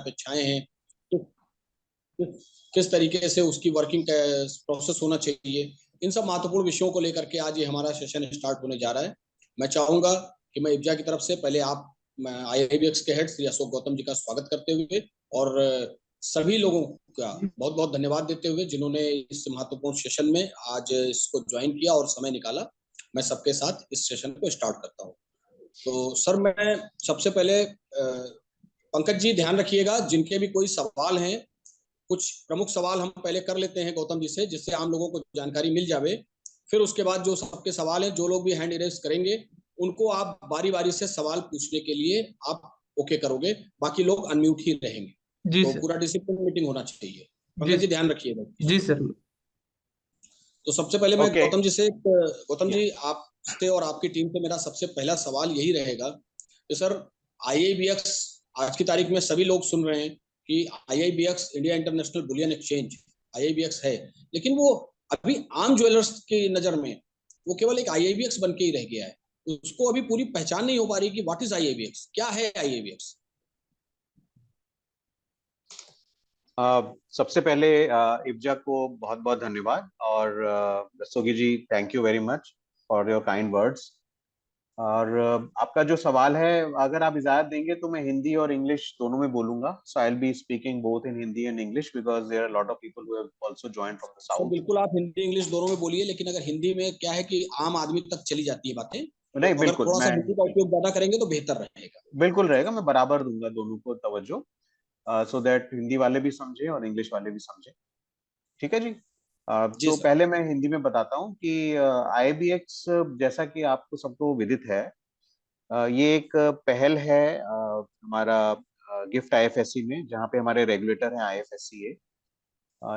अपेक्षाएं हैं, तो किस तरीके से उसकी वर्किंग प्रोसेस होना चाहिए, इन सब महत्वपूर्ण विषयों को लेकर के आज ये हमारा सेशन स्टार्ट होने जा रहा है। मैं चाहूंगा कि मैं इब्जा की तरफ से पहले आप IIBX के हेड श्री अशोक गौतम जी का स्वागत करते हुए और सभी लोगों का बहुत बहुत धन्यवाद देते हुए जिन्होंने इस महत्वपूर्ण सेशन में आज इसको ज्वाइन किया और समय निकाला, मैं सबके साथ इस सेशन को स्टार्ट करता हूँ। तो सर, मैं सबसे पहले पंकज जी ध्यान रखिएगा, जिनके भी कोई सवाल हैं, कुछ प्रमुख सवाल हम पहले कर लेते हैं गौतम जी से, जिससे आम लोगों को जानकारी मिल जावे। फिर उसके बाद जो सबके सवाल हैं, जो लोग भी हैंड रेज करेंगे उनको आप बारी बारी से सवाल पूछने के लिए आप ओके करोगे, बाकी लोग अनम्यूट ही रहेंगे। जी तो सर। पूरा डिसिप्लिन मीटिंग होना चाहिए। जी पंकज जी ध्यान रखिएगा। जी सर। तो सबसे पहले मैं ओके। गौतम जी से, गौतम या जी आपसे और आपकी टीम से मेरा सबसे पहला सवाल यही रहेगा कि सर, IIBX आज की तारीख में सभी लोग सुन रहे हैं कि IIBX India international bullion exchange IIBX है, लेकिन वो अभी आम ज्वेलर्स की नजर में वो केवल एक IIBX बन के ही रह गया है। उसको अभी पूरी पहचान नहीं हो पा रही कि व्हाट इज IIBX, क्या है IIBX। सबसे पहले इब्जा को बहुत बहुत धन्यवाद, और Rastogi ji thank you very much for your kind words. और आपका जो सवाल है, अगर आप इजाजत देंगे तो मैं हिंदी और इंग्लिश दोनों में बोलूंगा। So I will be speaking both in Hindi and English because there are lot of people who have also joined from the sir south. बिल्कुल, आप हिंदी इंग्लिश दोनों में बोलिए, लेकिन अगर हिंदी में क्या है कि आम आदमी तक चली जाती है बातें, तो नहीं, अगर बिल्कुल थोड़ा सा मैं हिंदी का उपयोग ज्यादा करेंगे तो बेहतर रहेगा। बिल्कुल रहेगा, मैं बराबर दूंगा दोनों को तवज्जो, सो दैट हिंदी वाले भी समझे और इंग्लिश वाले भी समझे। ठीक है जी। जी तो सर। पहले मैं हिंदी में बताता हूँ कि IIBX, जैसा कि आपको सबको विदित है, ये एक पहल है हमारा गिफ्ट IFSC में, जहाँ पे हमारे रेगुलेटर हैं IFSCA,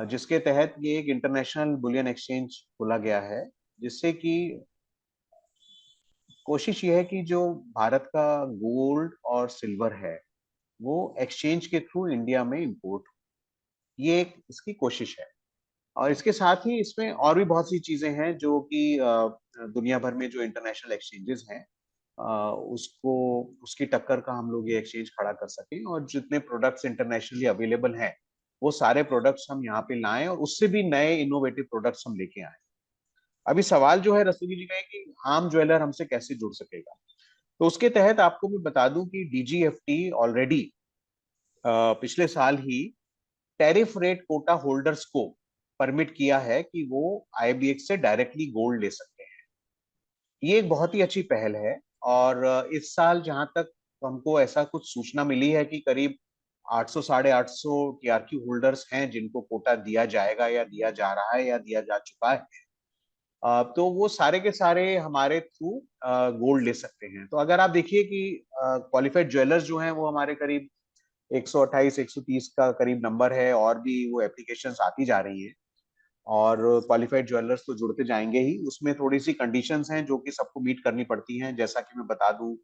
जिसके तहत ये एक इंटरनेशनल बुलियन एक्सचेंज खोला गया है, जिससे कि कोशिश ये है कि जो भारत का गोल्ड और सिल्वर है वो एक्सचेंज के थ्रू इंडिया में इंपोर्ट, ये एक इसकी कोशिश है। और इसके साथ ही इसमें और भी बहुत सी चीजें हैं जो कि दुनिया भर में जो इंटरनेशनल एक्सचेंजेस हैं, उसको उसकी टक्कर का हम लोग ये एक्सचेंज खड़ा कर सकें, और जितने प्रोडक्ट्स इंटरनेशनली अवेलेबल हैं वो सारे प्रोडक्ट्स हम यहाँ पे लाएं, और उससे भी नए इनोवेटिव प्रोडक्ट्स हम लेके आए। अभी सवाल जो है रस्तोगी जी का है कि आम ज्वेलर हमसे कैसे जुड़ सकेगा। तो उसके तहत आपको मैं बता दूं कि DGFT ऑलरेडी पिछले साल ही टैरिफ रेट कोटा होल्डर्स को परमिट किया है कि वो IBX से डायरेक्टली गोल्ड ले सकते हैं। ये एक बहुत ही अच्छी पहल है, और इस साल जहां तक हमको ऐसा कुछ सूचना मिली है कि करीब 800 साढ़े 800 TRQ होल्डर्स हैं जिनको कोटा दिया जाएगा, या दिया जा रहा है, या दिया जा चुका है। तो वो सारे के सारे हमारे थ्रू गोल्ड ले सकते हैं। तो अगर आप देखिए कि क्वालिफाइड ज्वेलर्स जो हैं वो हमारे करीब 128 130 का करीब नंबर है, और भी वो एप्लीकेशंस आती जा रही हैं, और क्वालिफाइड ज्वेलर्स तो जुड़ते जाएंगे ही। उसमें थोड़ी सी कंडीशंस हैं जो कि सबको मीट करनी पड़ती हैं, जैसा कि मैं बता दूं,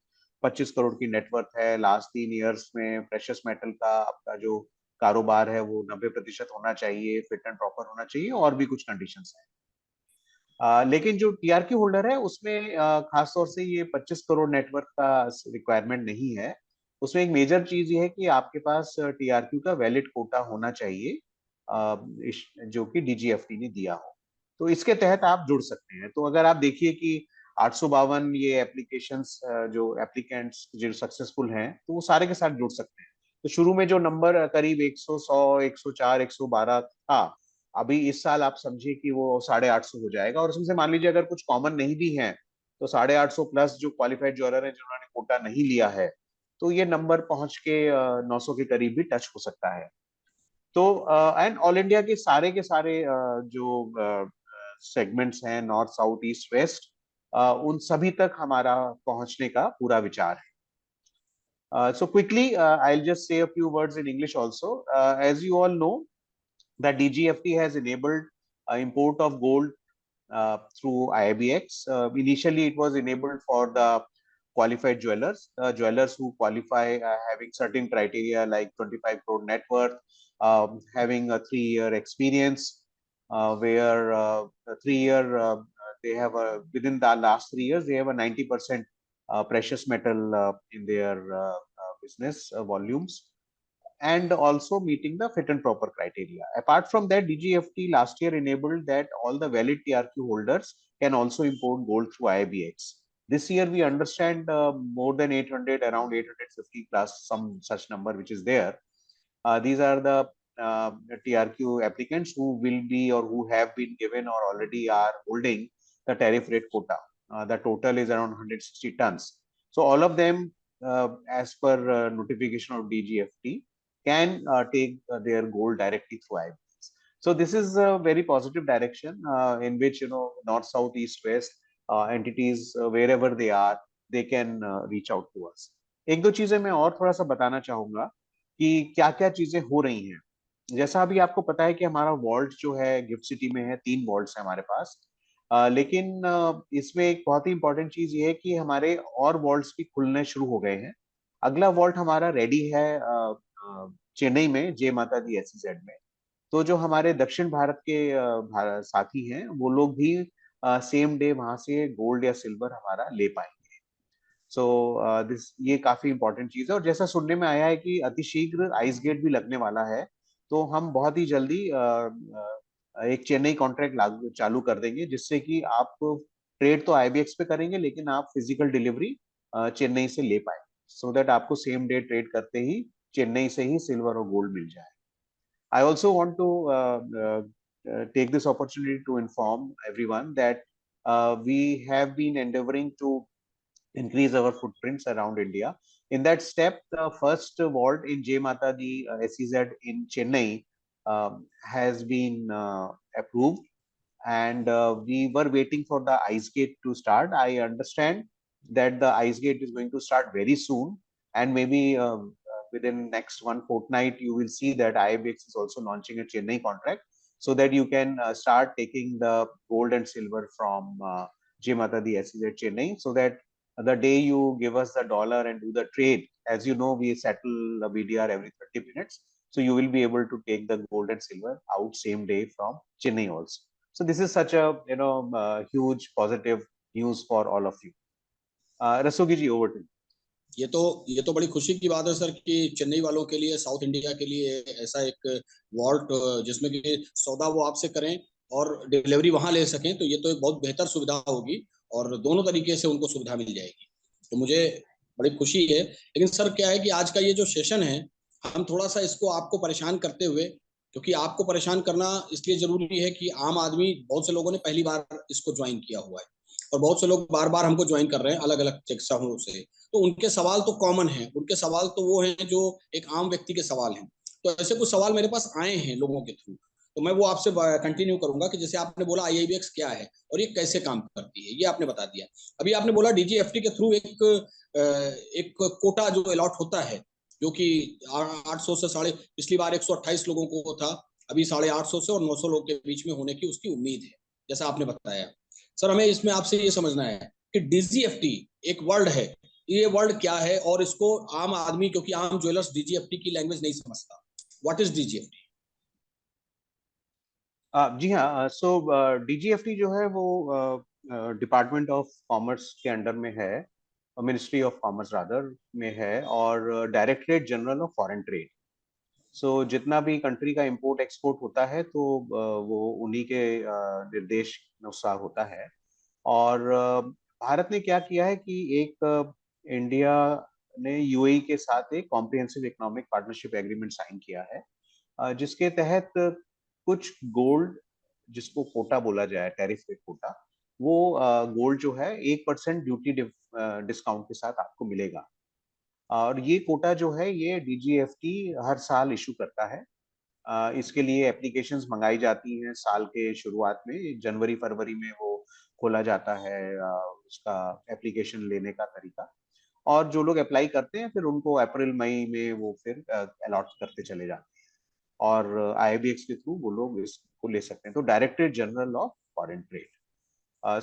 25 करोड़ की नेटवर्थ है, लास्ट 3 इयर्स में प्रेशियस मेटल का आपका जो कारोबार है वो 90% होना चाहिए, फिट एंड प्रॉपर होना चाहिए, और भी कुछ कंडीशंस हैं। लेकिन जो TRQ होल्डर है उसमें खास तौर से ये 25 करोड़ नेटवर्क का रिक्वायरमेंट नहीं है। उसमें एक मेजर चीज ये है कि आपके पास TRQ का वैलिड कोटा होना चाहिए, जो कि DGFT ने दिया हो, तो इसके तहत आप जुड़ सकते हैं। तो अगर आप देखिए कि 852 ये एप्लीकेशंस, जो एप्लीकेंट्स जो सक्सेसफुल हैं, तो वो सारे के साथ जुड़ सकते हैं। तो शुरू में जो नंबर करीब 100 100 104 112 था, अभी इस साल आप समझिए कि वो 850 हो जाएगा, और उसमें से मान लीजिए अगर कुछ कॉमन नहीं भी है तो 850 प्लस जो क्वालिफाइड ज्वेलर है जिन्होंने कोटा नहीं लिया है, तो ये नंबर पहुंच के 900 के करीब भी टच हो सकता है। तो एंड ऑल इंडिया के सारे जो सेगमेंट्स हैं, नॉर्थ साउथ ईस्ट वेस्ट, उन सभी तक हमारा पहुंचने का पूरा विचार है। So quickly, I'll just say a few words in English also. As you all know, the DGFT has enabled import of gold through IBX. Initially, it was enabled for the qualified jewelers, jewelers who qualify having certain criteria like 25 crore net worth, having a 3-year experience, where a 3-year they have a, within the last 3 years they have a 90% precious metal in their business volumes. and also meeting the fit and proper criteria. Apart from that, DGFT last year enabled that all the valid TRQ holders can also import gold through IBX. This year we understand more than 800, around 850 plus some such number which is there. These are the TRQ applicants who will be or who have been given or already are holding the tariff rate quota. The total is around 160 tons. So all of them, as per notification of DGFT, can take their gold directly through IBX. So this is a very positive direction in which, you know, north, south, east, west entities wherever they can reach out to us. एक दो चीजें मैं और थोड़ा सा बताना चाहूंगा कि क्या क्या चीजें हो रही हैं। जैसा अभी आपको पता है कि हमारा वॉल्ट जो है गिफ्ट सिटी में है, 3 वॉल्ट्स है हमारे पास। लेकिन इसमें एक बहुत ही इंपॉर्टेंट चीज ये है कि हमारे और वॉल्ट्स भी खुलने शुरू हो गए हैं। अगला वॉल्ट हमारा रेडी है चेन्नई में, जय माता दी SEZ में। तो जो हमारे दक्षिण भारत के साथी हैं वो लोग भी सेम डे वहां से गोल्ड या सिल्वर हमारा ले पाएंगे। सो दिस ये काफी इंपॉर्टेंट चीज है। और जैसा सुनने में आया है कि अतिशीघ्र आइस गेट भी लगने वाला है, तो हम बहुत ही जल्दी एक चेन्नई कॉन्ट्रैक्ट लागू चालू कर देंगे, जिससे कि आप ट्रेड तो IBX पे करेंगे लेकिन आप फिजिकल डिलीवरी चेन्नई से ले पाए, सो दैट आपको सेम डे ट्रेड करते ही चेन्नई से ही सिल्वर और गोल्ड मिल जाए। I also want to take this opportunity to inform everyone that we have been endeavoring to increase our footprints around India. In that step, the first vault in Jai Mata Di SEZ in Chennai has been approved, and we were waiting for the ice gate to start. I understand that the ice gate is going to start very soon, and maybe within next one fortnight you will see that IBX is also launching a Chennai contract, so that you can start taking the gold and silver from Jai Mata Di SEZ Chennai, so that the day you give us the dollar and do the trade, as you know, we settle the BDR every 30 minutes. So you will be able to take the gold and silver out same day from Chennai also. So this is such a huge positive news for all of you. Rastogi ji, over to you. ये तो बड़ी खुशी की बात है sir कि चेन्नई वालों के लिए, साउथ इंडिया के लिए ऐसा एक वॉल्ट जिसमें कि सौदा वो आपसे करें और डिलीवरी वहां ले सकें, तो ये तो एक बहुत बेहतर सुविधा होगी और दोनों तरीके से उनको सुविधा मिल जाएगी। तो मुझे बड़ी खुशी है। लेकिन सर क्या है कि आज का ये जो सेशन है, हम थोड़ा सा इसको आपको परेशान करते हुए, क्योंकि आपको परेशान करना इसलिए जरूरी है कि आम आदमी, बहुत से लोगों ने पहली बार इसको ज्वाइन किया हुआ है और बहुत से लोग बार बार हमको ज्वाइन कर रहे हैं अलग अलग जगहों से। तो उनके सवाल तो कॉमन है, उनके सवाल तो वो हैं जो एक आम व्यक्ति के सवाल हैं। तो ऐसे कुछ सवाल मेरे पास आए हैं लोगों के थ्रू, तो मैं वो आपसे कंटिन्यू करूंगा कि जैसे आपने बोला IIBX क्या है और ये कैसे काम करती है, ये आपने बता दिया। अभी आपने बोला DGFT के थ्रू एक कोटा जो अलॉट होता है, जो कि 800 से साढ़े, पिछली बार 128 लोगों को था, अभी 850 से और 900 लोग के बीच में होने की उसकी उम्मीद है, जैसा आपने बताया। सर हमें इसमें आपसे ये समझना है कि DGFT एक वर्ड है, ये वर्ड क्या है और इसको आम आदमी, क्योंकि आम ज्वेलर्स DGFT की लैंग्वेज नहीं समझता, व्हाट इज DGFT? जी हाँ, सो DGFT जो है वो डिपार्टमेंट ऑफ कॉमर्स के अंडर में है, मिनिस्ट्री ऑफ कॉमर्स रादर में है, और directorate general of foreign trade. So जितना भी कंट्री का इंपोर्ट एक्सपोर्ट होता है तो वो उन्हीं के निर्देश अनुसार होता है। और भारत ने क्या किया है कि एक इंडिया ने UAE के साथ एक comprehensive economic partnership agreement sign किया है, जिसके तहत कुछ गोल्ड, जिसको कोटा बोला जाए, टैरिफ रेट कोटा, वो गोल्ड जो है 1% ड्यूटी डिस्काउंट के साथ आपको मिलेगा। और ये कोटा जो है ये DGFT हर साल इशू करता है। इसके लिए एप्लीकेशंस मंगाई जाती हैं साल के शुरुआत में, जनवरी फरवरी में वो खोला जाता है उसका एप्लीकेशन लेने का तरीका। और जो लोग अप्लाई करते हैं फिर उनको अप्रैल मई में वो फिर अलॉट करते चले जाते हैं, और IBX के थ्रू वो लोग इसको ले सकते हैं। तो directorate general of foreign trade.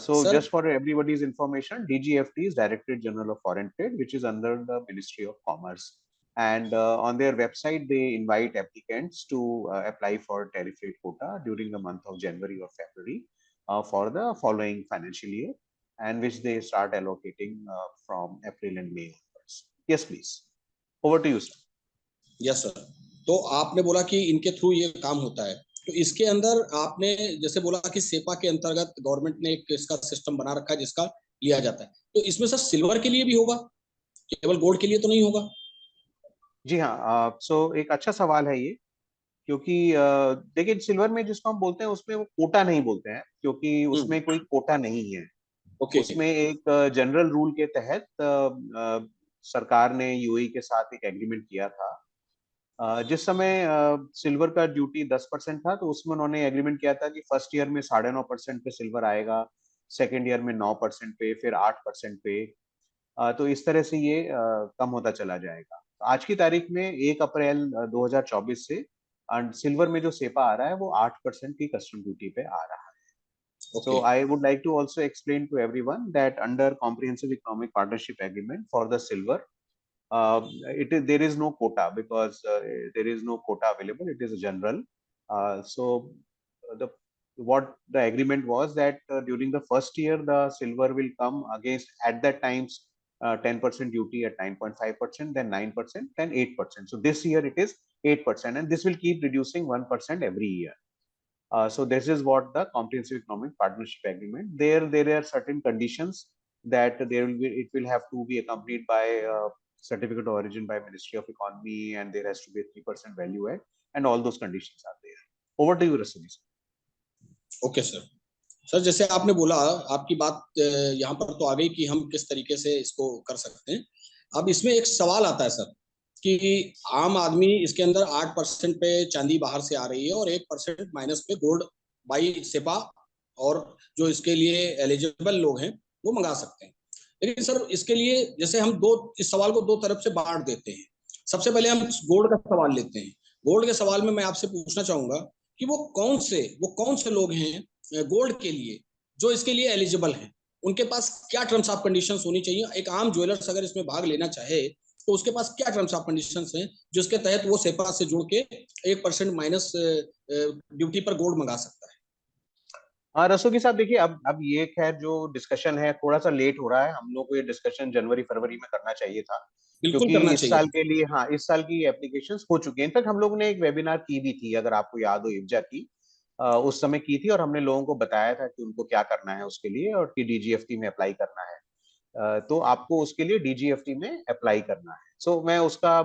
So sir just for everybody's information, DGFT is Directorate General of Foreign Trade, which is under the Ministry of Commerce. And on their website, they invite applicants to apply for tariff rate quota during the month of January or February for the following financial year, and which they start allocating from April and May onwards. Yes, please. Over to you, sir. Yes sir. तो आपने बोला कि इनके through ये काम होता है, तो इसके अंदर आपने जैसे बोला कि सेपा के अंतर्गत गवर्नमेंट ने एक इसका सिस्टम बना रखा है जिसका लिया जाता है, तो इसमें सर सिल्वर के लिए भी होगा, केवल गोल्ड के लिए तो नहीं होगा? जी हाँ, सो एक अच्छा सवाल है ये, क्योंकि देखिए सिल्वर में जिसको हम बोलते हैं उसमें वो कोटा नहीं बोलते हैं, क्योंकि उसमें कोई कोटा नहीं है। ओके। उसमें एक जनरल रूल के तहत सरकार ने यूएई के साथ एक एग्रीमेंट किया था। जिस समय सिल्वर का ड्यूटी 10% था, तो उसमें उन्होंने एग्रीमेंट किया था कि फर्स्ट ईयर में 9.5% पे सिल्वर आएगा, सेकेंड ईयर में 9% पे, फिर 8% पे। तो इस तरह से ये कम होता चला जाएगा। तो आज की तारीख में 1 अप्रैल 2024 से सिल्वर में जो सेपा आ रहा है वो 8% की कस्टम ड्यूटी पे आ रहा है। So okay. I would like to also explain to everyone that under Comprehensive Economic Partnership Agreement for the silver, there is no quota, because there is no quota available. It is general. The what the agreement was that during the first year the silver will come against at that times 10% duty at 9.5%, then 9%, then 8%. So this year it is 8%, and this will keep reducing 1% every year. So this is what the Comprehensive Economic Partnership Agreement. There are certain conditions that it will have to be accompanied by certificate of origin by Ministry of Economy, and there has to be a 3% value add, and all those conditions are there. Over to you, Rasuli. Okay sir. Sir जैसे आपने बोला, आपकी बात यहाँ पर तो आ गई कि हम किस तरीके से इसको कर सकते हैं। अब इसमें एक सवाल आता है सर कि आम आदमी इसके अंदर 8% पे चांदी बाहर से आ रही है और 1% माइनस पे गोल्ड बाई सेपा, और जो इसके लिए एलिजिबल लोग हैं वो मंगा सकते हैं। लेकिन सर इसके लिए जैसे हम इस सवाल को दो तरफ से बांट देते हैं। सबसे पहले हम गोल्ड का सवाल लेते हैं। गोल्ड के सवाल में मैं आपसे पूछना चाहूंगा कि वो कौन से लोग हैं गोल्ड के लिए जो इसके लिए एलिजिबल हैं, उनके पास क्या टर्म्स ऑफ कंडीशंस होनी चाहिए? एक आम ज्वेलर्स अगर इसमें भाग लेना चाहे तो उसके पास क्या टर्म्स ऑफ कंडीशंस हैं जिसके तहत वो सेपा से जुड़ के 1% माइनस ड्यूटी पर गोल्ड मंगा सकता है? हाँ, रसूखी साहब, देखिए अब ये खैर जो डिस्कशन है थोड़ा सा लेट हो रहा है। हम लोग को ये डिस्कशन जनवरी फरवरी में करना चाहिए था, बिल्कुल क्योंकि करना इस चाहिए साल था। के लिए, हाँ, इस साल की एप्लीकेशंस हो चुकी हैं। इनफैक्ट हम लोग ने एक वेबिनार की भी थी, अगर आपको याद हो, इब्जा की उस समय की थी, और हमने लोगों को बताया था कि उनको क्या करना है उसके लिए, और कि डीजीएफटी में अप्लाई करना है। तो आपको उसके लिए डीजीएफटी में अप्लाई करना है। सो मैं उसका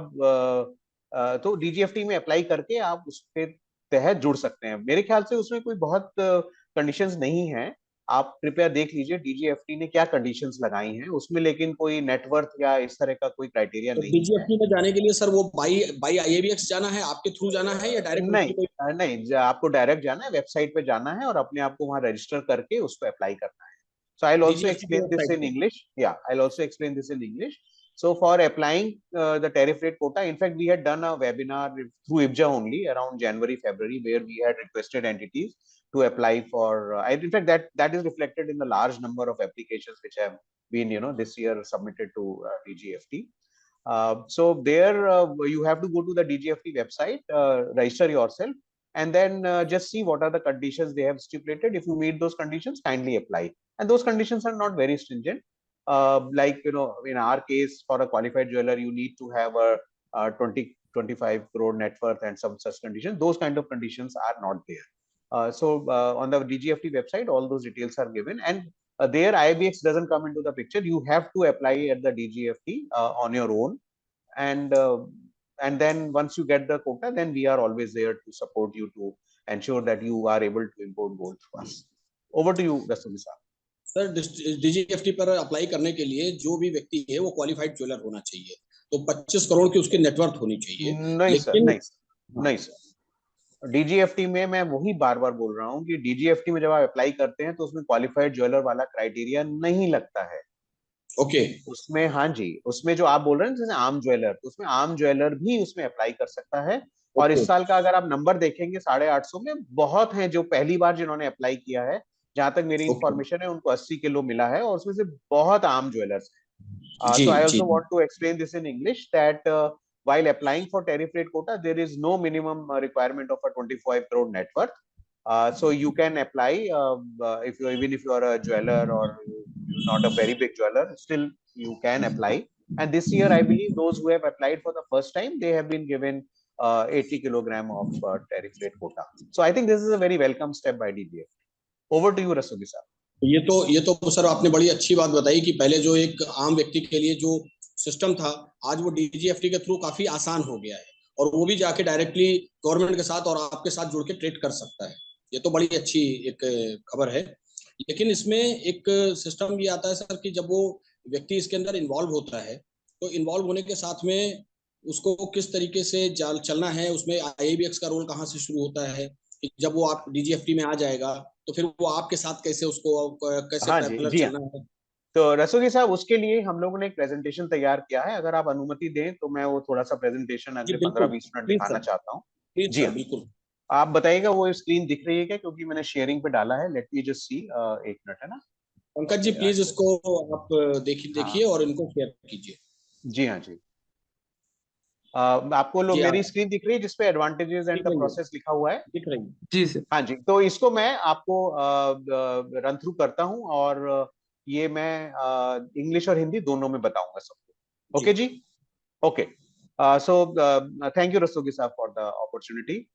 तो डीजीएफटी में अप्लाई करके आप उसके तहत जुड़ सकते हैं। मेरे ख्याल से उसमें कोई बहुत कंडीशंस नहीं है। आप कृपया देख लीजिए डीजीएफटी ने क्या कंडीशंस लगाई हैं उसमें, लेकिन कोई नेटवर्थ या इस तरह का कोई क्राइटेरिया तो नहीं है। डीजीएफटी में जाने के लिए सर वो बाई बाई आईएबीएक्स जाना है, आपके थ्रू जाना है, या डायरेक्ट नहीं, उसकी कोई? नहीं, आपको डायरेक्ट जाना है, वेबसाइट पे जाना है और अपने आप को वहां रजिस्टर करके उसको अप्लाई करना है। So I'll also डीजीएफटी की explain this वेबसाइट in पे? English. Yeah, I'll also explain this in English. So for applying the tariff rate quota, in fact, we had done a webinar through IBJA only around January, February, where we had requested entities to apply for. In fact, that is reflected in the large number of applications which have been, this year submitted to DGFT. So there you have to go to the DGFT website, register yourself, and then just see what are the conditions they have stipulated. If you meet those conditions, kindly apply. And those conditions are not very stringent. Like, in our case, for a qualified jeweler, you need to have a 25 crore net worth and some such conditions. Those kind of conditions are not there. On the DGFT website, all those details are given, and there IBX doesn't come into the picture. You have to apply at the DGFT on your own, and uh, and then once you get the quota, then we are always there to support you to ensure that you are able to import gold through us. Over to you, Rasuli sir. Sir DGFT पर apply करने के लिए जो भी व्यक्ति है वो qualified jeweller होना चाहिए, तो 25 करोड़ की उसकी नेटवर्थ होनी चाहिए। नहीं सर, लेकिन नहीं सर, नहीं सर। डीजीएफटी में मैं वही बार बार बोल रहा हूँ कि डीजीएफटी में जब आप अप्लाई करते हैं तो उसमें क्वालिफाइड ज्वेलर वाला क्राइटेरिया नहीं लगता है। ओके। उसमें, हाँ जी, उसमें जो आप बोल रहे हैं जैसे आम ज्वेलर, तो उसमें आम ज्वेलर भी उसमें अप्लाई कर सकता है। और ओके। इस साल का अगर आप नंबर देखेंगे 850 में बहुत हैं जो पहली बार जिन्होंने अप्लाई किया है। जहां तक मेरी ओके। इंफॉर्मेशन है उनको 80 किलो मिला है, और उसमें से बहुत आम ज्वेलर्स हैं। जी So I ji. also want to explain this in English that while applying for tariff rate quota, there is no minimum requirement of a 25 crore net worth. So you can apply if you, even if you are a jeweler or not a very big jeweler, still you can apply. And this year, I believe those who have applied for the first time, they have been given 80 kilogram of tariff rate quota. So I think this is a very welcome step by DGF. Over to you, Rastogi sir. ये तो sir आपने बड़ी अच्छी बात बताई कि पहले जो एक आम व्यक्ति के लिए जो सिस्टम था, आज वो डीजीएफटी के थ्रू काफी आसान हो गया है, और वो भी जाके डायरेक्टली गवर्नमेंट के साथ और आपके साथ जुड़ के ट्रेड कर सकता है। ये तो बड़ी अच्छी एक खबर है। लेकिन इसमें एक सिस्टम भी आता है सर कि जब वो व्यक्ति इसके अंदर इन्वॉल्व होता है, तो इन्वॉल्व होने के साथ में उसको किस तरीके से चलना है, उसमें आईएबीएक्स का रोल कहाँ से शुरू होता है, कि जब वो आप डीजीएफटी में आ जाएगा तो फिर वो आपके साथ कैसे उसको कैसे हाँ जी पैरेलल जी हाँ। चलना है। तो रसूगी साहब, उसके लिए हम लोगों ने एक प्रेजेंटेशन तैयार किया है। अगर आप अनुमति दें तो मैं वो थोड़ा सा प्रेजेंटेशन जी अगले बिल्कुल, 15-20 मिनट प्लीज दिखाना सर, चाहता हूँ। प्लीज जी सर, हाँ, बिल्कुल। आप बताइएगा वो स्क्रीन दिख रही है क्या, क्योंकि मैंने शेयरिंग पे डाला है। लेट मी जस्ट सी, एक मिनट है ना। पंकज जी प्लीज इसको आप देखिए हाँ देखिए और इनको शेयर कीजिए। जी हाँ जी। आपको जी मेरी आप स्क्रीन दिख रही है जिसपे एडवांटेजेस एंड दिख द रही है, प्रोसेस लिखा हुआ है? दिख रही है। जी सर। हाँ जी, तो इसको मैं आपको रन थ्रू करता हूँ, और ये मैं इंग्लिश और हिंदी दोनों में बताऊंगा सबको। जी ओके जी, okay. So thank you, Rastogi sir, for the opportunity.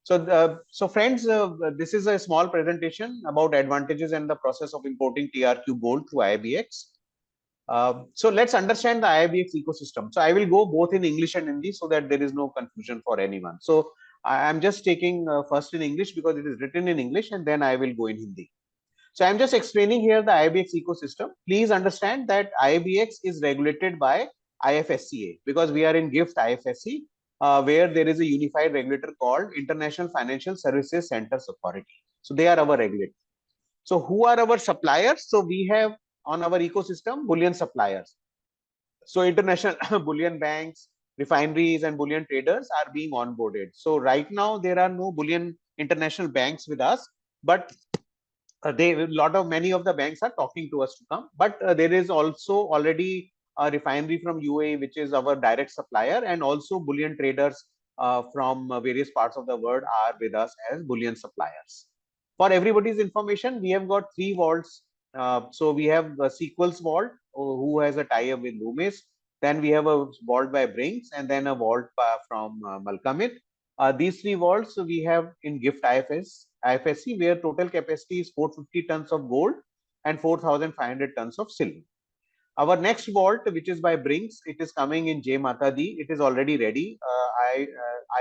So friends, this is a small presentation about advantages and the process of importing TRQ gold through IBX. So let's understand the IBX ecosystem. So I will go both in English and Hindi so that there is no confusion for anyone. So I am just taking first in English because it is written in English, and then I will go in Hindi. So I'm just explaining here the IBX ecosystem. Please understand that IBX is regulated by IFSCA because we are in GIFT IFSC, where there is a unified regulator called International Financial Services Centers Authority. So they are our regulator. So who are our suppliers? So we have on our ecosystem bullion suppliers. So international bullion banks, refineries, and bullion traders are being onboarded. So right now there are no bullion international banks with us, but many of the banks are talking to us to come. But there is also already a refinery from UAE, which is our direct supplier, and also bullion traders from various parts of the world are with us as bullion suppliers. For everybody's information, we have got 3 vaults. So we have Sequels Vault, who has a tie-up with Loomis. Then we have a vault by Brinks, and then a vault from Malkamit. These 3 vaults we have in GIFT IFSC, where total capacity is 450 tons of gold and 4,500 tons of silver. Our next vault, which is by Brinks, it is coming in Jai Mata Di. It is already ready.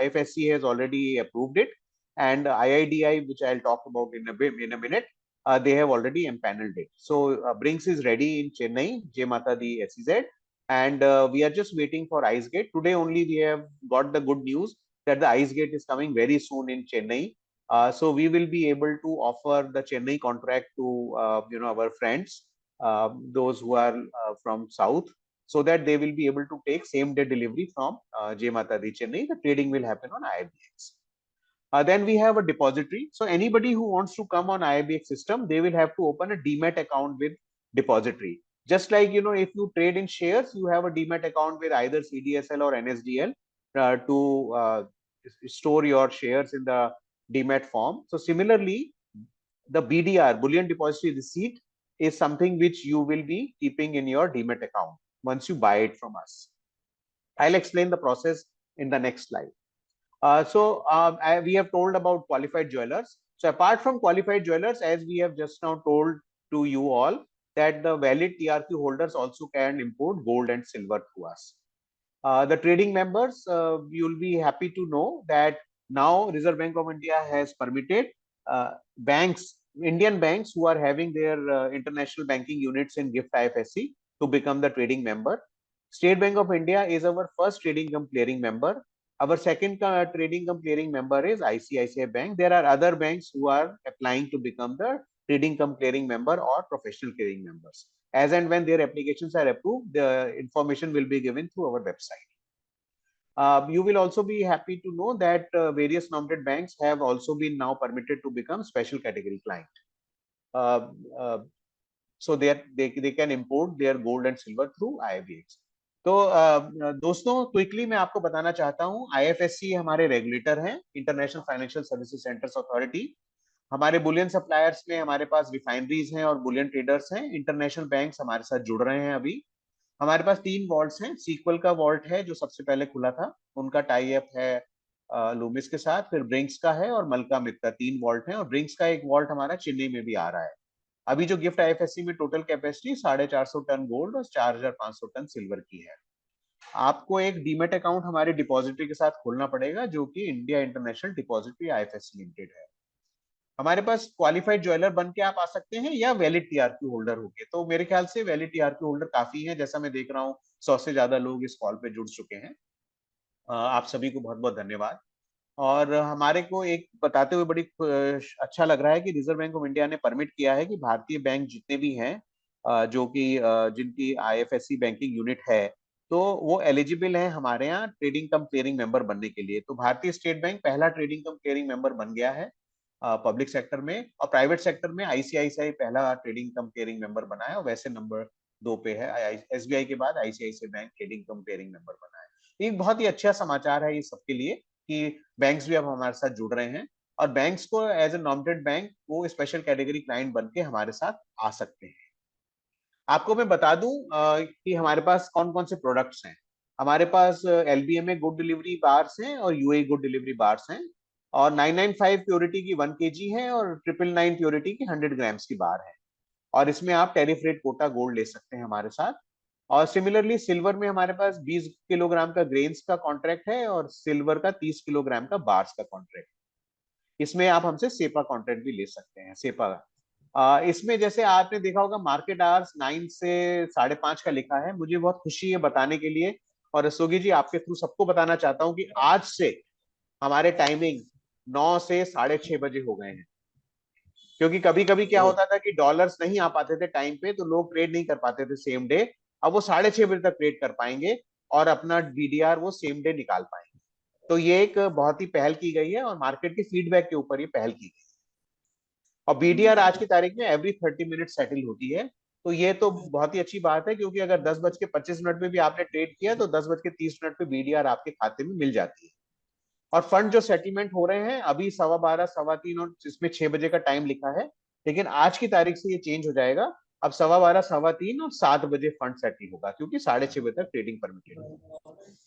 IFSC has already approved it, and IIDI, which I'll talk about in a minute, they have already empaneled it. So Brinks is ready in Chennai, Jai Mata Di SEZ, and we are just waiting for IceGate. Today only we have got the good news that the IceGate is coming very soon in Chennai. So we will be able to offer the Chennai contract to our friends, those who are from south, so that they will be able to take same day delivery from Jai Mata Di Chennai. The trading will happen on IBX. Then we have a depository. So anybody who wants to come on IBX system, they will have to open a demat account with depository. Just like, if you trade in shares, you have a demat account with either CDSL or NSDL to store your shares in the demat form. So similarly, the BDR, Bullion Depository Receipt, is something which you will be keeping in your demat account once you buy it from us. I'll explain the process in the next slide. We have told about qualified jewelers. So apart from qualified jewelers, as we have just now told to you all, that the valid TRQ holders also can import gold and silver through us. The trading members, you'll be happy to know that now Reserve Bank of India has permitted banks, Indian banks who are having their international banking units in GIFT IFSC to become the trading member. State Bank of India is our first trading cum clearing member. Our second trading cum clearing member is ICICI Bank. There are other banks who are applying to become the trading cum clearing member or professional clearing members. As and when their applications are approved, the information will be given through our website. You will also be happy to know that various nominated banks have also been now permitted to become special category client. So they can import their gold and silver through IBX. तो दोस्तों, quickly मैं आपको बताना चाहता हूँ, IFSC हमारे regulator हैं, international financial services centres authority. हमारे बुलियन सप्लायर्स में हमारे पास रिफाइनरीज हैं और बुलियन ट्रेडर्स हैं। इंटरनेशनल बैंक्स हमारे साथ जुड़ रहे हैं अभी। हमारे पास 3 वॉल्ट्स हैं। सीक्वल का वॉल्ट है जो सबसे पहले खुला था, उनका टाई अप है लूमिस के साथ, फिर ब्रिंक्स का है और मलका मित्ता, 3 वॉल्ट है, और ब्रिंक्स का एक वॉल्ट हमारा चेन्नई में भी आ रहा है। अभी जो गिफ्ट आईएफएससी में टोटल कैपेसिटी 450 टन गोल्ड और 4500 टन सिल्वर की है। आपको एक डीमेट अकाउंट हमारे डिपॉजिटरी के साथ खोलना पड़ेगा, जो कि India international depository IFSC limited है। हमारे पास क्वालिफाइड ज्वेलर बन के आप आ सकते हैं या वैलिड टीआरक्यू होल्डर होके। तो मेरे ख्याल से वैलिड टीआरक्यू होल्डर काफी है, जैसा मैं देख रहा हूँ 100 से ज्यादा लोग इस कॉल पे जुड़ चुके हैं। आप सभी को बहुत बहुत धन्यवाद। और हमारे को एक बताते हुए बड़ी अच्छा लग रहा है कि रिजर्व बैंक ऑफ इंडिया ने परमिट किया है कि भारतीय बैंक जितने भी हैं, जो कि जिनकी आईएफएससी बैंकिंग यूनिट है, तो वो एलिजिबल है हमारे यहाँ ट्रेडिंग कम क्लियरिंग मेंबर बनने के लिए। तो भारतीय स्टेट बैंक पहला ट्रेडिंग कम क्लियरिंग मेंबर बन गया है पब्लिक सेक्टर में, और प्राइवेट सेक्टर में आईसीआईसीआई पहला ट्रेडिंग कम क्लियरिंग मेंबर बना है, और वैसे नंबर 2 पे है एसबीआई के बाद आईसीआईसीआई बैंक ट्रेडिंग कम क्लियरिंग मेंबर बना है। एक बहुत ही अच्छा समाचार है ये सबके लिए कि बैंक्स भी अब हमारे साथ जुड़ रहे हैं, और बैंक्स को एज ए नॉमिनेटेड बैंक वो स्पेशल कैटेगरी क्लाइंट बन के हमारे साथ आ सकते हैं। आपको मैं बता दूं कि हमारे पास कौन कौन से प्रोडक्ट्स हैं। हमारे पास एलबीएमए गुड डिलीवरी बार्स हैं और यूए गुड डिलीवरी बार्स हैं, और 995 प्योरिटी की 1 केजी है, और 999 प्योरिटी की 100 ग्राम्स की बार है। और इसमें आप टेरिफ रेट कोटा गोल्ड ले सकते हैं हमारे साथ। और सिमिलरली सिल्वर में हमारे पास 20 किलोग्राम का ग्रेन्स का कॉन्ट्रैक्ट है, और सिल्वर का 30 किलोग्राम का बार्स का कॉन्ट्रैक्ट। इसमें आप हमसे सेपा कॉन्ट्रैक्ट भी ले सकते हैं, सेपा। इसमें जैसे आपने देखा होगा मार्केट आवर्स 9 से 5:30 का लिखा है। मुझे बहुत खुशी है बताने के लिए, और रसोगी जी आपके थ्रू सबको बताना चाहता हूँ कि आज से हमारे टाइमिंग 9 से 6:30 बजे हो गए हैं। क्योंकि कभी कभी क्या होता था कि डॉलर्स नहीं आ पाते थे टाइम पे, तो लोग ट्रेड नहीं कर पाते थे सेम डे। अब वो 6:30 बजे तक ट्रेड कर पाएंगे, और अपना बीडीआर वो सेम डे निकाल पाएंगे। तो ये एक बहुत ही पहल की गई है, और मार्केट के फीडबैक के ऊपर ये पहल की गई है। और बीडीआर आज की तारीख में एवरी 30 मिनट सेटल होती है। तो ये तो बहुत ही अच्छी बात है, क्योंकि अगर 10:25 में भी आपने ट्रेड किया तो 10:30 पे बीडीआर आपके खाते में मिल जाती है। और फंड जो सेटलमेंट हो रहे हैं अभी 12:15, 3:15 और इसमें 6 बजे का टाइम लिखा है, लेकिन आज की तारीख से ये चेंज हो जाएगा। अब 12:15, 3:15 और 7 बजे फंड सेटल होगा, क्योंकि 6:30 बजे तक ट्रेडिंग परमिटेड है।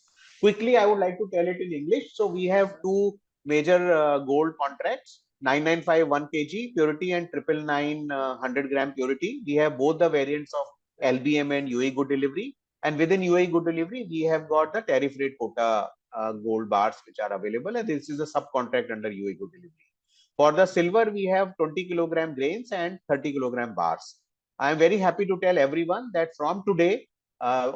Quickly, I would like to tell it in English. So we have two major gold contracts: 995 1 kg purity and 999 100 gram purity. We have both the variants of LBM and UAE Good Delivery. And within UAE Good Delivery, we have got the tariff rate quota gold bars which are available, and this is a subcontract under UAE Good Delivery. For the silver, we have 20 kilogram grains and 30 kilogram bars. I am very happy to tell everyone that from today,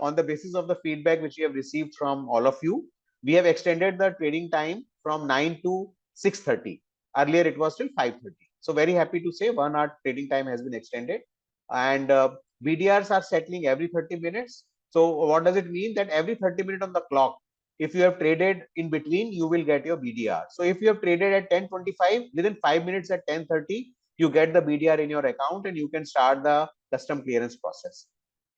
on the basis of the feedback which we have received from all of you, we have extended the trading time from 9 to 6:30. Earlier it was till 5:30. So very happy to say 1 hour trading time has been extended, and BDRs are settling every 30 minutes. So what does it mean? That every 30 minutes on the clock, if you have traded in between, you will get your BDR. So if you have traded at 10:25, within 5 minutes at 10:30, you get the BDR in your account, and you can start the custom clearance process.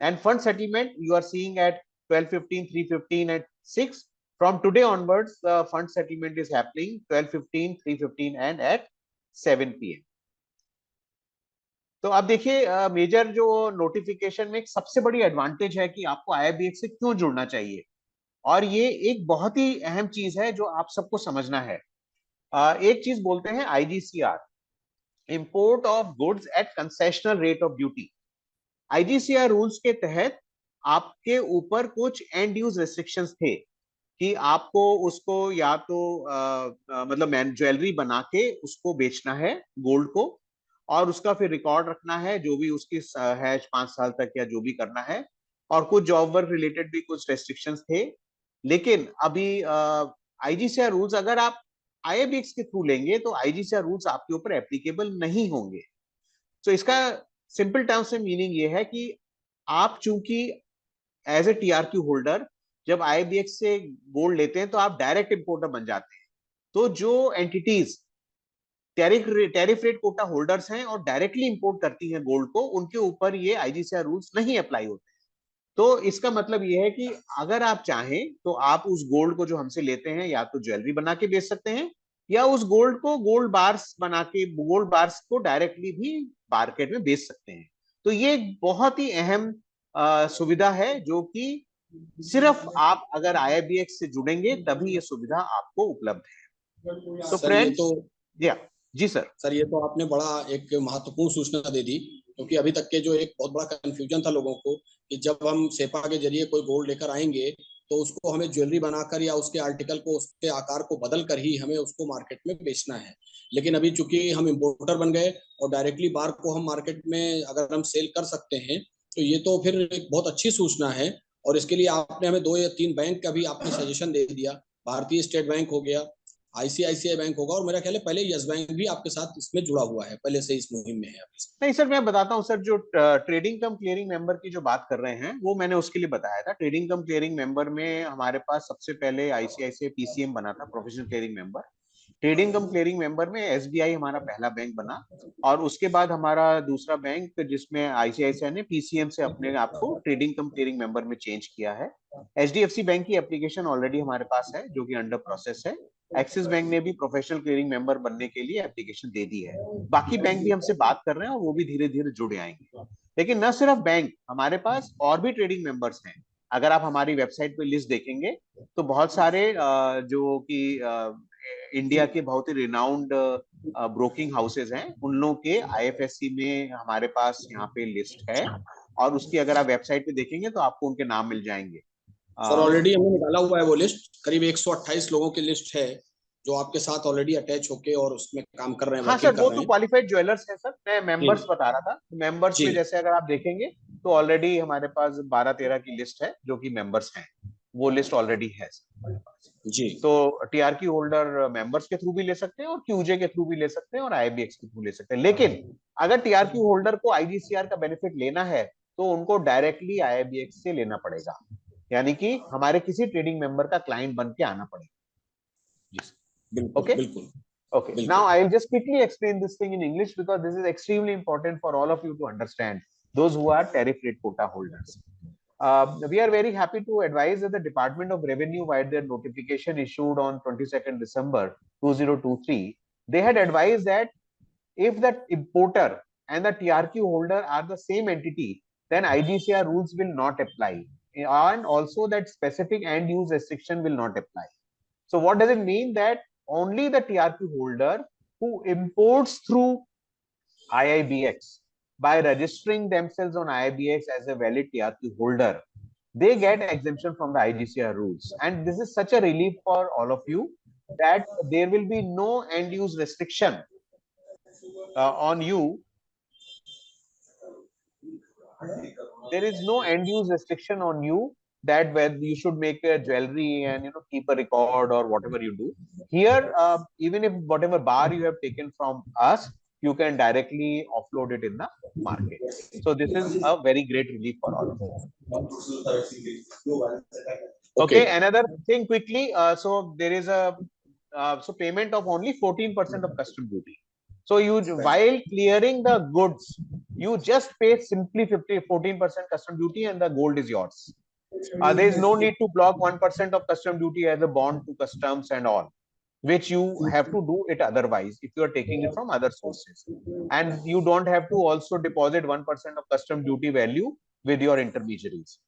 And fund settlement you are seeing at 12:15, 3:15, at 6. From today onwards, the fund settlement is happening 12:15, 3:15 and at 7 p.m. तो अब देखिए major जो notification में एक सबसे बड़ी advantage है कि आपको आईआईबीएक्स से क्यों जुड़ना चाहिए, और ये एक बहुत ही अहम चीज है जो आप सबको समझना है। एक चीज बोलते हैं IGCR, import of goods at concessional rate of duty. IGCR rules के तहत आपके ऊपर कुछ एंड यूज रेस्ट्रिक्शंस थे कि आपको उसको या तो मतलब ज्वेलरी बना के उसको बेचना है गोल्ड को, और उसका फिर रिकॉर्ड रखना है जो भी उसकी है 5 साल तक या जो भी करना है, और कुछ जॉब वर्क रिलेटेड भी कुछ रेस्ट्रिक्शंस थे। लेकिन अभी आईजीसीआर रूल्स अगर आप आईआईबीएक्स के थ्रू लेंगे तो आईजीसीआर रूल्स आपके ऊपर एप्लीकेबल नहीं होंगे। तो इसका सिंपल टर्म्स में मीनिंग ये है कि आप चूंकि एज ए टीआरक्यू होल्डर जब आईबीएक्स से गोल्ड लेते हैं तो आप डायरेक्ट इंपोर्टर बन जाते हैं। तो जो entities tariff rate quota holders हैं और डायरेक्टली इंपोर्ट करती हैं गोल्ड को, उनके ऊपर ये आईजीसीआर रूल्स नहीं अप्लाई होते। तो इसका मतलब ये है कि अगर आप चाहें तो आप उस गोल्ड को जो हमसे लेते हैं या तो ज्वेलरी बना के बेच सकते हैं, या उस गोल्ड को गोल्ड बार्स बना के गोल्ड बार्स को डायरेक्टली भी मार्केट में बेच सकते हैं। तो ये बहुत ही अहम सुविधा है जो कि सिर्फ आप अगर आईआईबीएक्स से जुड़ेंगे तभी ये सुविधा आपको उपलब्ध है। तो सर ये फ्रेंड्स, तो या जी सर। सर ये तो आपने बड़ा एक महत्वपूर्ण सूचना दे दी, क्योंकि अभी तक के जो एक बहुत बड़ा कंफ्यूजन था लोगों को कि जब हम सेपा के जरिए कोई गोल्ड लेकर आएंगे तो उसको हमें ज्वेलरी बनाकर या उसके आर्टिकल को, उसके आकार को बदल कर ही हमें उसको मार्केट में बेचना है। लेकिन अभी चूंकि हम इम्पोर्टर बन गए और डायरेक्टली बार को हम मार्केट में अगर हम सेल कर सकते हैं, तो ये तो फिर एक बहुत अच्छी सूचना है। और इसके लिए आपने हमें 2 या 3 बैंक का भी आपने सजेशन दे दिया। भारतीय स्टेट बैंक हो गया, आईसीआईसीआई बैंक होगा, और मेरा ख्याल है पहले यस बैंक भी आपके साथ इसमें जुड़ा हुआ है, पहले से इस मुहिम में है। नहीं सर, मैं बताता हूँ सर, जो ट्रेडिंग कम क्लियरिंग मेंबर की जो बात कर रहे हैं वो मैंने उसके लिए बताया था। ट्रेडिंग कम क्लियरिंग मेंबर में हमारे पास सबसे पहले आईसीआईसीआई पीसीएम बना था, प्रोफेशनल क्लियरिंग मेंबर। ट्रेडिंग कम क्लियरिंग मेंबर में एसबीआई हमारा पहला बैंक बना, और उसके बाद हमारा दूसरा बैंक जिसमें आईसीआईसीआई ने पीसीएम से अपने आप को ट्रेडिंग कम क्लियरिंग मेंबर में चेंज किया है। एचडीएफसी बैंक की एप्लीकेशन ऑलरेडी हमारे पास है जो कि अंडर प्रोसेस है। एक्सिस बैंक ने भी प्रोफेशनल क्लियरिंग मेंबर बनने के लिए एप्लीकेशन दे दी है। बाकी बैंक भी हमसे बात कर रहे हैं और वो भी धीरे धीरे जुड़े आएंगे। लेकिन न सिर्फ बैंक, हमारे पास और भी ट्रेडिंग मेंबर्स हैं। अगर आप हमारी वेबसाइट पे लिस्ट देखेंगे तो बहुत सारे जो कि इंडिया के बहुत ही रिनाउंड ब्रोकिंग हाउसेज हैं, उन लोगों के आईएफएससी में हमारे पास यहाँ पे लिस्ट है। और उसकी अगर आप वेबसाइट पे देखेंगे तो आपको उनके नाम मिल जाएंगे। सर ऑलरेडी हमने निकाला हुआ है वो लिस्ट, करीब 128 लोगों की लिस्ट है जो आपके साथ ऑलरेडी अटैच होके और उसमें काम कर रहे हैं, हाँ सर, वर्किंग कर वो रहे तो हैं। क्वालिफाइड ज्वेलर्स है सर, मैं जी मेंबर्स बता रहा था। मेंबर्स में जी जैसे अगर आप देखेंगे तो ऑलरेडी हमारे पास 12-13 की लिस्ट है जो कि मेंबर्स हैं। वो लिस्ट ऑलरेडी है सर हमारे पास। जी। तो टीआरक्यू होल्डर मेंबर्स के थ्रू भी ले सकते हैं और क्यूजे के थ्रू भी ले सकते हैं और आईबीएक्स के थ्रू ले सकते हैं। लेकिन अगर टीआरक्यू होल्डर को आईजीसीआर का बेनिफिट लेना है तो उनको डायरेक्टली आईबीएक्स से लेना पड़ेगा, यानी कि हमारे किसी ट्रेडिंग मेंबर का क्लाइंट बन के आना पड़ेगा। जी सर। बिल्कुल ओके। बिल्कुल Okay, now बिल्कुल। I'll just quickly explain this thing in English because this is extremely important for all of you to understand, those who are tariff rate quota holders. We are very happy to advise that the Department of Revenue, via their notification issued on 22nd December 2023, they had advised that if the importer and the TRQ holder are the same entity, then IGCR rules will not apply, and also that specific end use restriction will not apply. So what does it mean? That only the TRQ holder who imports through IIBX by registering themselves on IIBX as a valid TRQ holder, they get exemption from the IGCR rules. And this is such a relief for all of you that there will be no end use restriction on you. There is no end use restriction on you that where you should make a jewelry and keep a record or whatever you do. Here, even if whatever bar you have taken from us, you can directly offload it in the market. So this is a very great relief for all of you. Okay, okay. another thing quickly. So there is a so payment of only 14% of custom duty. So you, while clearing the goods, you just pay simply 14% custom duty and the gold is yours. There is no need to block 1% of custom duty as a bond to customs and all, which you have to do it otherwise if you are taking it from other sources. And you don't have to also deposit 1% of custom duty value with your intermediaries.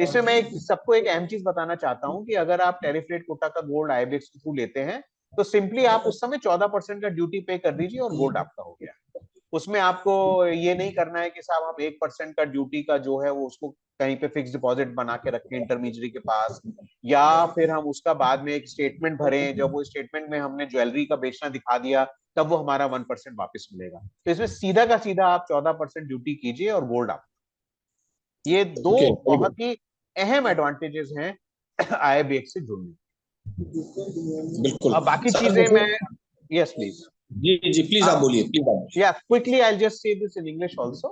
इसमें मैं सबको एक अहम चीज बताना चाहता हूं कि अगर आप टैरिफ रेट कोटा का गोल्ड आईबीएक्स के थ्रू लेते हैं तो सिंपली आप उस समय 14% का ड्यूटी पे कर दीजिए और गोल्ड आपका हो गया। उसमें आपको ये नहीं करना है कि साहब आप 1% का ड्यूटी का जो है वो उसको कहीं पे फिक्स डिपॉजिट बना के रखें इंटरमीडियरी के पास, या फिर हम उसका बाद में एक स्टेटमेंट भरें, जब वो स्टेटमेंट में हमने ज्वेलरी का बेचना दिखा दिया तब वो हमारा 1% वापस मिलेगा। तो इसमें सीधा का सीधा आप 14% ड्यूटी कीजिए और गोल्ड आप। ये दो ओके बहुत ही अहम एडवांटेजेस हैं आईबीएक्स से जुड़ने। बिल्कुल। अब बाकी सर चीजें जैसे, मैं, यस प्लीज। जी जी प्लीज आप बोलिए, प्लीज आप। Yeah, quickly I'll just say this in English also.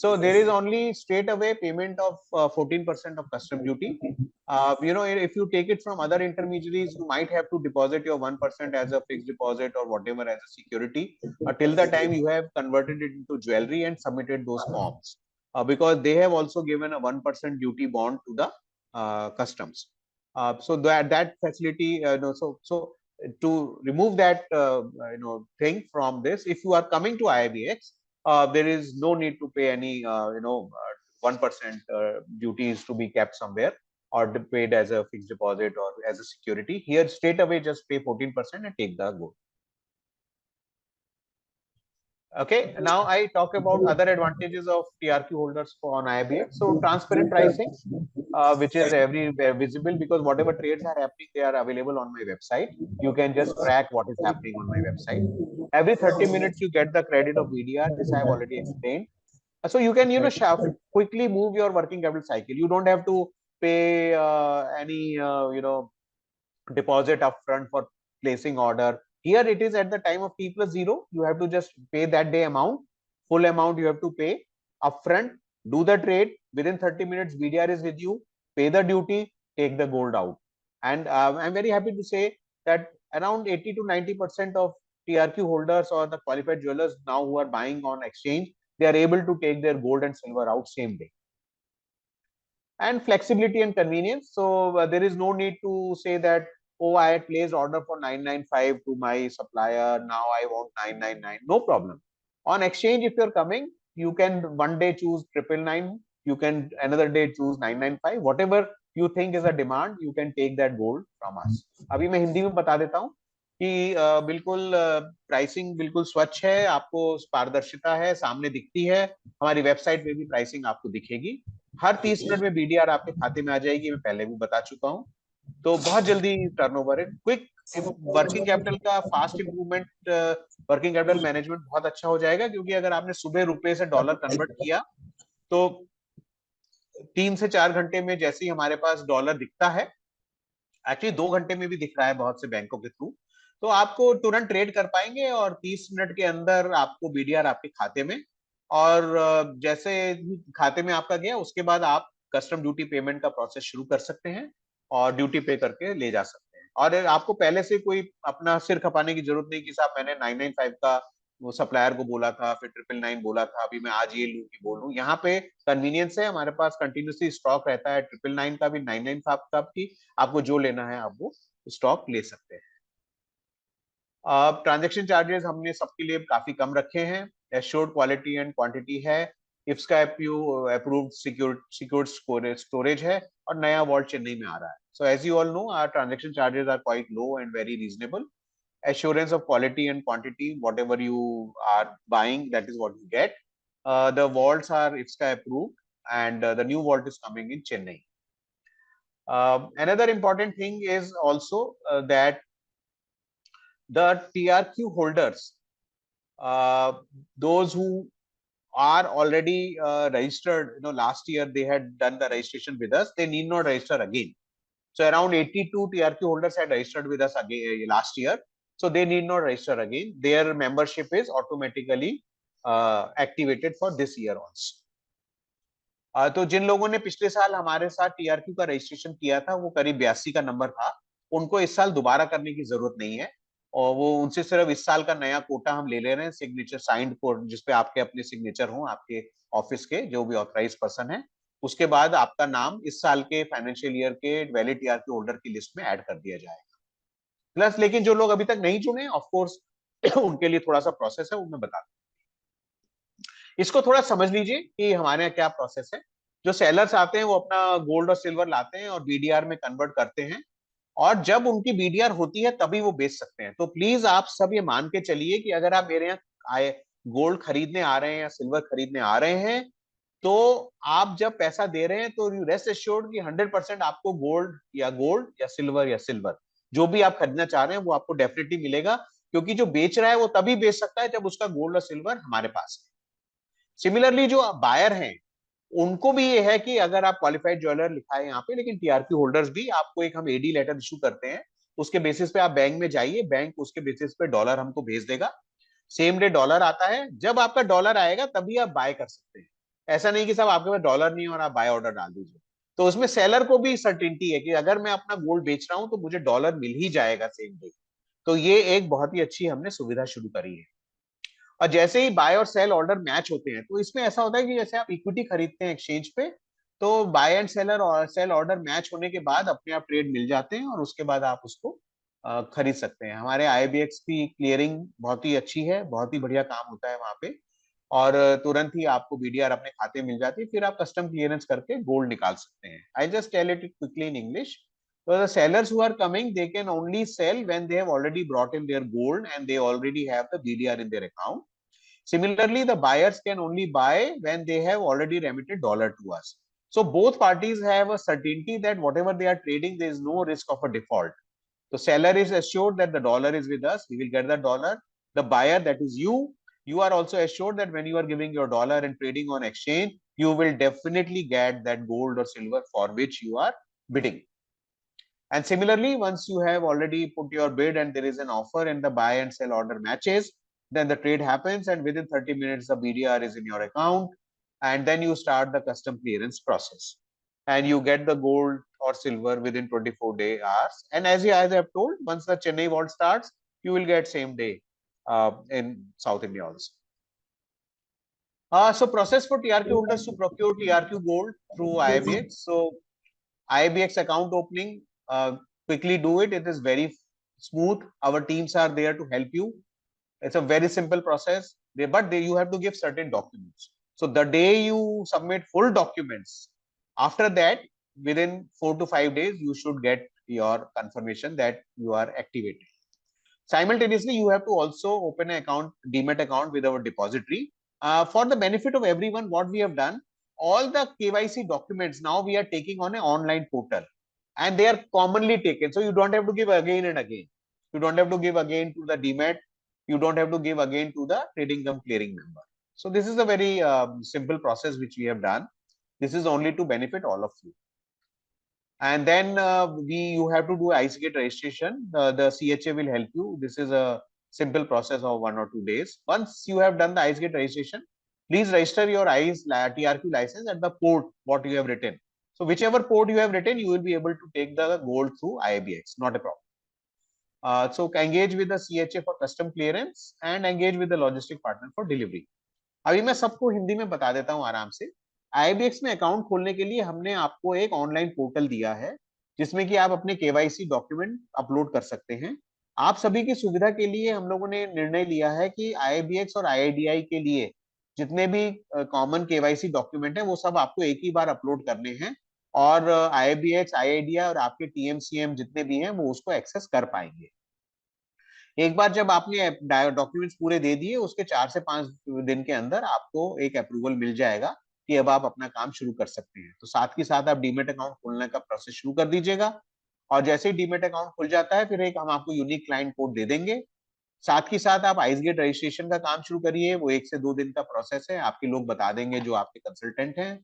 So there is only straight away payment of 14% of custom duty. If you take it from other intermediaries, you might have to deposit your 1% as a fixed deposit or whatever as a security till the time you have converted it into jewelry and submitted those forms, because they have also given a 1% duty bond to the customs. So that facility, so to remove that thing from this, if you are coming to IIBX, there is no need to pay any 1% duties to be kept somewhere. or paid as a fixed deposit or as a security. Here straight away just pay 14% and take the gold. Okay, now I talk about other advantages of TRQ holders on IBX. So transparent pricing, which is everywhere visible, because whatever trades are happening, they are available on my website. You can just track what is happening on my website. Every 30 minutes you get the credit of BDR. This I have already explained. So you can, quickly move your working capital cycle. You don't have to pay any deposit upfront for placing order. Here it is at the time of T+0. You have to just pay that day amount, full amount you have to pay upfront, do the trade. Within 30 minutes, BDR is with you, pay the duty, take the gold out. And I'm very happy to say that around 80 to 90% of TRQ holders or the qualified jewelers now who are buying on exchange, they are able to take their gold and silver out same day. And flexibility and convenience. So there is no need to say that, oh, I had placed order for 995 to my supplier, now I want 999. No problem. On exchange, if you're coming, you can one day choose 999, you can another day choose 995. Whatever you think is a demand, you can take that gold from us. अभी मैं हिंदी में बता देता हूँ कि बिल्कुल pricing बिल्कुल स्वच्छ है, आपको पारदर्शिता है, सामने दिखती है, हमारी वेबसाइट पे भी प्राइसिंग आपको दिखेगी। हर 30 मिनट में बीडीआर आपके खाते में आ जाएगी, मैं पहले भी बता चुका हूँ। तो बहुत जल्दी टर्नओवर है, क्विक वर्किंग कैपिटल का fast improvement, working capital management बहुत अच्छा हो जाएगा, क्योंकि अगर आपने सुबह रुपए से डॉलर कन्वर्ट किया तो 3 से 4 घंटे में जैसे ही हमारे पास डॉलर दिखता है, एक्चुअली 2 घंटे में भी दिख रहा है बहुत से बैंकों के थ्रू, तो आपको तुरंत ट्रेड कर पाएंगे और 30 मिनट के अंदर आपको बीडीआर आपके खाते में, और जैसे खाते में आपका गया उसके बाद आप कस्टम ड्यूटी पेमेंट का प्रोसेस शुरू कर सकते हैं और ड्यूटी पे करके ले जा सकते हैं। और आपको पहले से कोई अपना सिर खपाने की जरूरत नहीं कि साहब मैंने 995 का वो सप्लायर को बोला था, फिर 999 बोला था, अभी मैं आज ये लूं कि बोलूं। यहाँ पे कन्वीनियंस है, हमारे पास कंटिन्यूसली स्टॉक रहता है 999 का भी, 995 का भी। आपको जो लेना है आप वो स्टॉक ले सकते हैं। ट्रांजैक्शन चार्जेस हमने सबके लिए काफी कम रखे हैं, एश्योर्ड क्वालिटी एंड क्वांटिटी है, इफ्सका अप्रूव्ड सिक्योर्ड स्टोरेज है, और नया वॉल्ट चेन्नई में आ रहा है। So as you all know, our transaction charges are quite low and very reasonable. Assurance of quality and quantity, whatever you are buying, that is what you get. The vaults are IFSCA approved, and the new vault is coming in Chennai. Another important thing is also that the TRQ holders, those who are already registered, last year they had done the registration with us, they need not register again. So around 82 TRQ holders had registered with us again last year. So they need not register again. Their membership is automatically activated for this year also. तो जिन लोगों ने पिछले साल हमारे साथ टीआरक्यू का registration किया था, वो करीब 82 का नंबर था, उनको इस साल दोबारा करने की जरूरत नहीं है, और वो उनसे सिर्फ इस साल का नया कोटा हम ले ले रहे हैं, सिग्नेचर साइंड कोड, जिसपे आपके अपने सिग्नेचर हो, आपके ऑफिस के जो भी ऑथराइज पर्सन है। उसके बाद आपका नाम इस साल के फाइनेंशियल ईयर के वैलिड टीआरक्यू होल्डर की लिस्ट में ऐड कर दिया जाएगा। प्लस लेकिन जो लोग अभी तक नहीं जुड़े, ऑफ कोर्स उनके लिए थोड़ा सा प्रोसेस है, वो मैं बता दूं। इसको थोड़ा समझ लीजिए कि हमारे यहाँ क्या प्रोसेस है। जो सेलर्स आते हैं वो अपना गोल्ड और सिल्वर लाते हैं और बीडीआर में कन्वर्ट करते हैं, और जब उनकी बीडीआर होती है तभी वो बेच सकते हैं। तो प्लीज आप सब ये मान के चलिए कि अगर आप मेरे यहाँ आए गोल्ड खरीदने आ रहे हैं या सिल्वर खरीदने आ रहे हैं, तो आप जब पैसा दे रहे हैं तो रेस्ट एश्योर्ड कि 100% आपको गोल्ड या सिल्वर जो भी आप खरीदना चाह रहे हैं वो आपको डेफिनेटली मिलेगा, क्योंकि जो बेच रहा है वो तभी बेच सकता है जब उसका गोल्ड और सिल्वर हमारे पास है। सिमिलरली जो बायर हैं उनको भी ये है कि अगर आप क्वालिफाइड ज्वेलर लिखा है यहाँ पे, लेकिन टीआरक्यू होल्डर्स भी, आपको एक हम एडी लेटर इशू करते हैं, उसके बेसिस पे आप बैंक में जाइए, बैंक उसके बेसिस पे डॉलर हमको भेज देगा, सेम डे डॉलर आता है। जब आपका डॉलर आएगा तभी आप बाय कर सकते हैं। ऐसा नहीं कि साहब आपके पास डॉलर नहीं है और आप बाय ऑर्डर डाल दीजिए। तो उसमें सेलर को भी सर्टेनिटी है कि अगर मैं अपना गोल्ड बेच रहा हूं तो मुझे डॉलर मिल ही जाएगा सेम डे। तो ये एक बहुत ही अच्छी हमने सुविधा शुरू करी है। और जैसे ही बाय और सेल ऑर्डर मैच होते हैं, तो इसमें ऐसा होता है कि जैसे आप इक्विटी खरीदते हैं एक्सचेंज पे, तो बाय एंड सेलर और सेल ऑर्डर मैच होने के बाद अपने आप ट्रेड मिल जाते हैं और उसके बाद आप उसको खरीद सकते हैं। हमारे आईबीएक्स की क्लियरिंग बहुत ही अच्छी है, बहुत ही बढ़िया काम होता है वहां पे। और तुरंत ही आपको बीडीआर अपने खाते मिल जाती है, फिर आप कस्टम क्लियरेंस करके गोल्ड निकाल सकते हैं. I just tell it quickly in English. So the sellers who are coming, they can only sell when they have already brought in their gold and they already have the BDR in their account. Similarly, the buyers can only buy when they have already remitted dollar to us. So both parties have a certainty that whatever they are trading, there is no risk of a default. The seller is assured that the dollar is with us, we will get the dollar. The buyer, that is you are also assured that when you are giving your dollar and trading on exchange, you will definitely get that gold or silver for which you are bidding. And similarly, once you have already put your bid and there is an offer and the buy and sell order matches, then the trade happens and within 30 minutes the BDR is in your account, and then you start the custom clearance process and you get the gold or silver within 24 hours. And as I have told, once the Chennai vault starts, you will get same day in South India also. So process for TRQ holders to procure TRQ gold through IIBX. So IIBX account opening, quickly do it. It is very smooth. Our teams are there to help you. It's a very simple process, but you have to give certain documents. So the day you submit full documents, after that, within 4 to 5 days, you should get your confirmation that you are activated. Simultaneously, you have to also open an account, Demat account with our depository. For the benefit of everyone, what we have done, all the KYC documents now we are taking on an online portal and they are commonly taken. So you don't have to give again and again. You don't have to give again to the Demat. You don't have to give again to the trading cum clearing member. So this is a very simple process which we have done. This is only to benefit all of you. And then you have to do IceGate registration. The CHA will help you. This is a simple process of 1 or 2 days. Once you have done the IceGate registration, please register your TRQ license at the port what you have written. So whichever port you have written, you will be able to take the gold through IIBX, not a problem. So engage with the CHA for custom clearance and engage with the logistic partner for delivery. अभी मैं सबको हिंदी में बता देता हूँ आराम से. IIBX में अकाउंट खोलने के लिए हमने आपको एक ऑनलाइन पोर्टल दिया है जिसमें कि आप अपने केवाईसी डॉक्यूमेंट अपलोड कर सकते हैं. आप सभी की सुविधा के लिए हम लोगों ने निर्णय लिया है कि IIBX और IIDI के लिए जितने भी कॉमन केवाईसी डॉक्यूमेंट है वो सब आपको एक ही बार अपलोड करने हैं और IIBX, IIDI और आपके TMCM जितने भी हैं वो उसको एक्सेस कर पाएंगे. एक बार जब आपने डॉक्यूमेंट्स पूरे दे दिए, उसके 4 से 5 दिन के अंदर आपको एक अप्रूवल मिल जाएगा कि अब आप अपना काम शुरू कर सकते हैं. तो साथ के साथ आप डीमेट अकाउंट खोलने का प्रोसेस शुरू कर दीजिएगा और जैसे ही डीमेट अकाउंट खुल जाता है फिर एक हम आपको यूनिक क्लाइंट कोड दे देंगे. साथ ही साथ आप आइसगेट रजिस्ट्रेशन का काम शुरू करिए. वो 1 से 2 दिन का प्रोसेस है. आपके लोग बता देंगे जो आपके कंसल्टेंट हैं.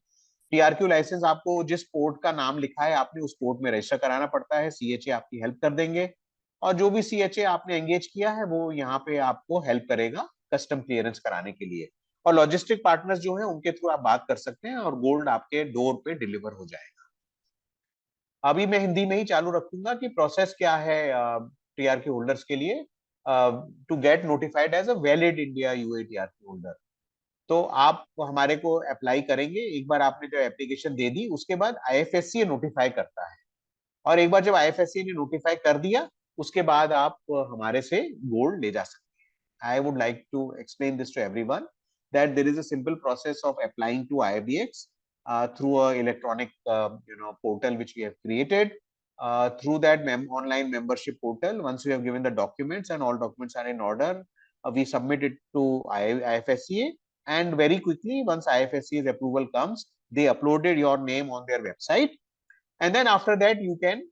टीआरक्यू लाइसेंस आपको जिस पोर्ट का नाम लिखा है आपने उस पोर्ट में रजिस्टर कराना पड़ता है. सीएचए आपकी हेल्प कर देंगे और जो भी सीएचए आपने एंगेज किया है वो यहाँ पे आपको हेल्प करेगा कस्टम क्लियरेंस कराने के लिए. और लॉजिस्टिक पार्टनर्स जो है उनके थ्रू आप बात कर सकते हैं और गोल्ड आपके डोर पे डिलीवर हो जाएगा. अभी मैं हिंदी में ही चालू रखूंगा कि प्रोसेस क्या है टीआरक्यू होल्डर्स के लिए to get notified as a valid India UAE TRQ holder. तो आप हमारे को अप्लाई करेंगे. एक बार आपने जब एप्लीकेशन दे दी उसके बाद आईएफएससी नोटिफाई करता है और एक बार जब आईएफएससी ने नोटिफाई कर दिया उसके बाद आप हमारे से गोल्ड ले जा सकते हैं. I would like to explain this to everyone that there is a simple process of applying to IBX through a electronic portal which we have created. Through that online membership portal, once we have given the documents and all documents are in order, we submit it to IFSCA. And very quickly, once IFSC's approval comes, they uploaded your name on their website. And then after that, you can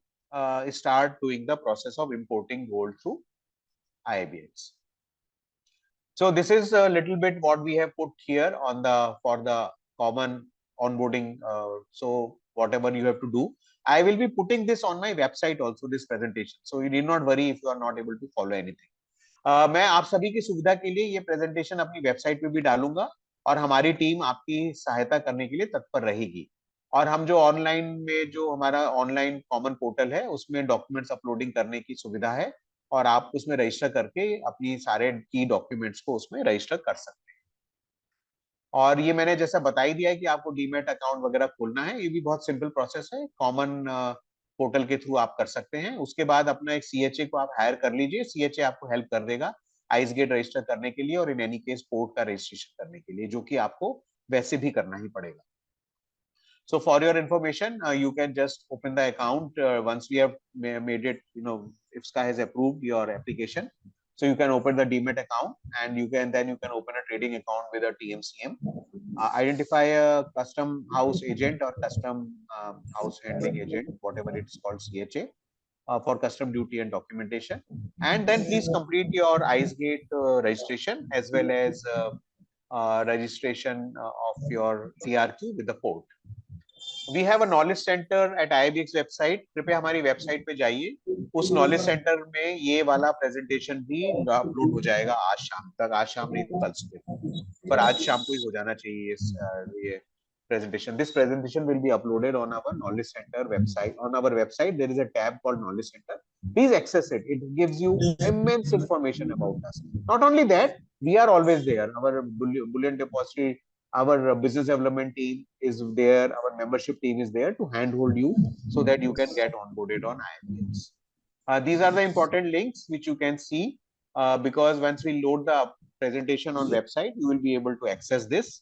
start doing the process of importing gold through IIBX. So this is a little bit what we have put here on for the common onboarding. So whatever you have to do, I will be putting this on my website also, this presentation. So you need not worry if you are not able to follow anything. मैं आप सभी की सुविधा के लिए ये presentation अपनी website पे भी डालूंगा और हमारी टीम आपकी सहायता करने के लिए तत्पर रहेगी. और हम जो ऑनलाइन में जो हमारा ऑनलाइन कॉमन पोर्टल है उसमें डॉक्यूमेंट्स अपलोडिंग करने की सुविधा है और आप उसमें रजिस्टर करके अपनी सारे की डॉक्यूमेंट्स को उसमें रजिस्टर कर सकते हैं. और ये मैंने जैसा बता ही दिया है कि आपको डीमेट अकाउंट वगैरह खोलना है. ये भी बहुत सिंपल प्रोसेस है. कॉमन पोर्टल के थ्रू आप कर सकते हैं. उसके बाद अपना एक सीएचए को आप हायर कर लीजिए. सीएचए आपको हेल्प कर देगा. आइस गेट रजिस्टर करने के लिए और इन एनी केस पोर्ट का रजिस्ट्रेशन करने के लिए, जो कि आपको वैसे भी करना ही पड़ेगा. So for your information, you can just open the account once we have made it, if Sky has approved your application. So you can open the Demat account, and you can open a trading account with a TMCM. Identify a custom house agent or custom house handling agent, whatever it's called, CHA, for custom duty and documentation. And then please complete your IceGate registration as well as registration of your TRQ with the port. We have a knowledge centre at IIBX website. कृपया हमारी website पे जाइए. उस knowledge centre में ये वाला presentation भी upload हो जाएगा आज शाम तक. आज शाम नहीं तो कल सुबह, पर आज शाम को ही हो जाना चाहिए ये presentation. This presentation will be uploaded on our knowledge center website. On our website there is a tab called knowledge center. Please access it. It gives you immense information about us. Not only that, we are always there. Our bullion depository, our business development team is there, our membership team is there to handhold you so that you can get onboarded on IIBX. These are the important links which you can see, because once we load the presentation on website, you will be able to access this.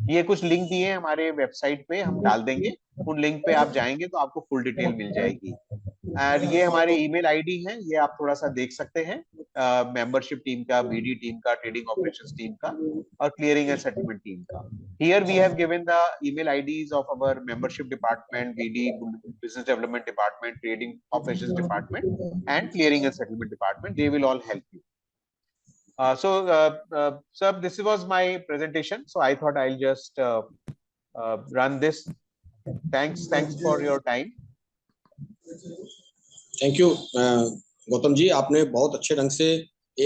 ये कुछ link दिए हैं हमारे website पे, हम डाल देंगे. उन लिंक पे आप जाएंगे तो आपको फुल डिटेल मिल जाएगी. और ये हमारे ईमेल आईडी है, ये आप थोड़ा सा देख सकते हैं. मेंबरशिप टीम का, बीडी टीम का, ट्रेडिंग ऑपरेशंस टीम का और क्लियरिंग एंड सेटलमेंट टीम का. Here we have given the email IDs of our membership department, BD, business development department, trading operations department, and clearing and settlement department. They will all help you. Sir, this was my presentation. So I thought I'll just run this. Thanks for your time. Thank you Gautam ji, आपने बहुत अच्छे ढंग से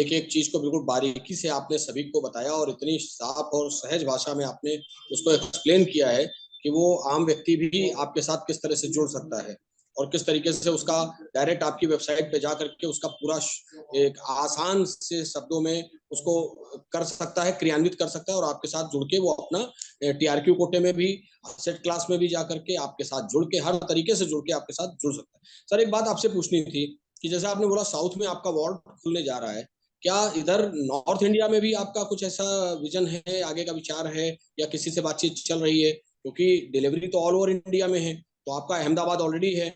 एक एक चीज को बिल्कुल बारीकी से आपने सभी को बताया और इतनी साफ और सहज भाषा में आपने उसको एक्सप्लेन किया है कि वो आम व्यक्ति भी आपके साथ किस तरह से जुड़ सकता है और किस तरीके से उसका डायरेक्ट आपकी वेबसाइट पे जा करके उसका पूरा एक आसान से शब्दों में उसको कर सकता है, क्रियान्वित कर सकता है और आपके साथ जुड़ के वो अपना TRQ कोटे में भी, सेट क्लास में भी जा करके आपके साथ जुड़ के हर तरीके से जुड़ के आपके साथ जुड़ सकता है. सर, एक बात आपसे पूछनी थी कि जैसे आपने बोला साउथ में आपका वॉर्ड खुलने जा रहा है, क्या इधर नॉर्थ इंडिया में भी आपका कुछ ऐसा विजन है, आगे का विचार है या किसी से बातचीत चल रही है? क्योंकि डिलीवरी तो ऑल ओवर इंडिया में है, तो आपका अहमदाबाद ऑलरेडी है,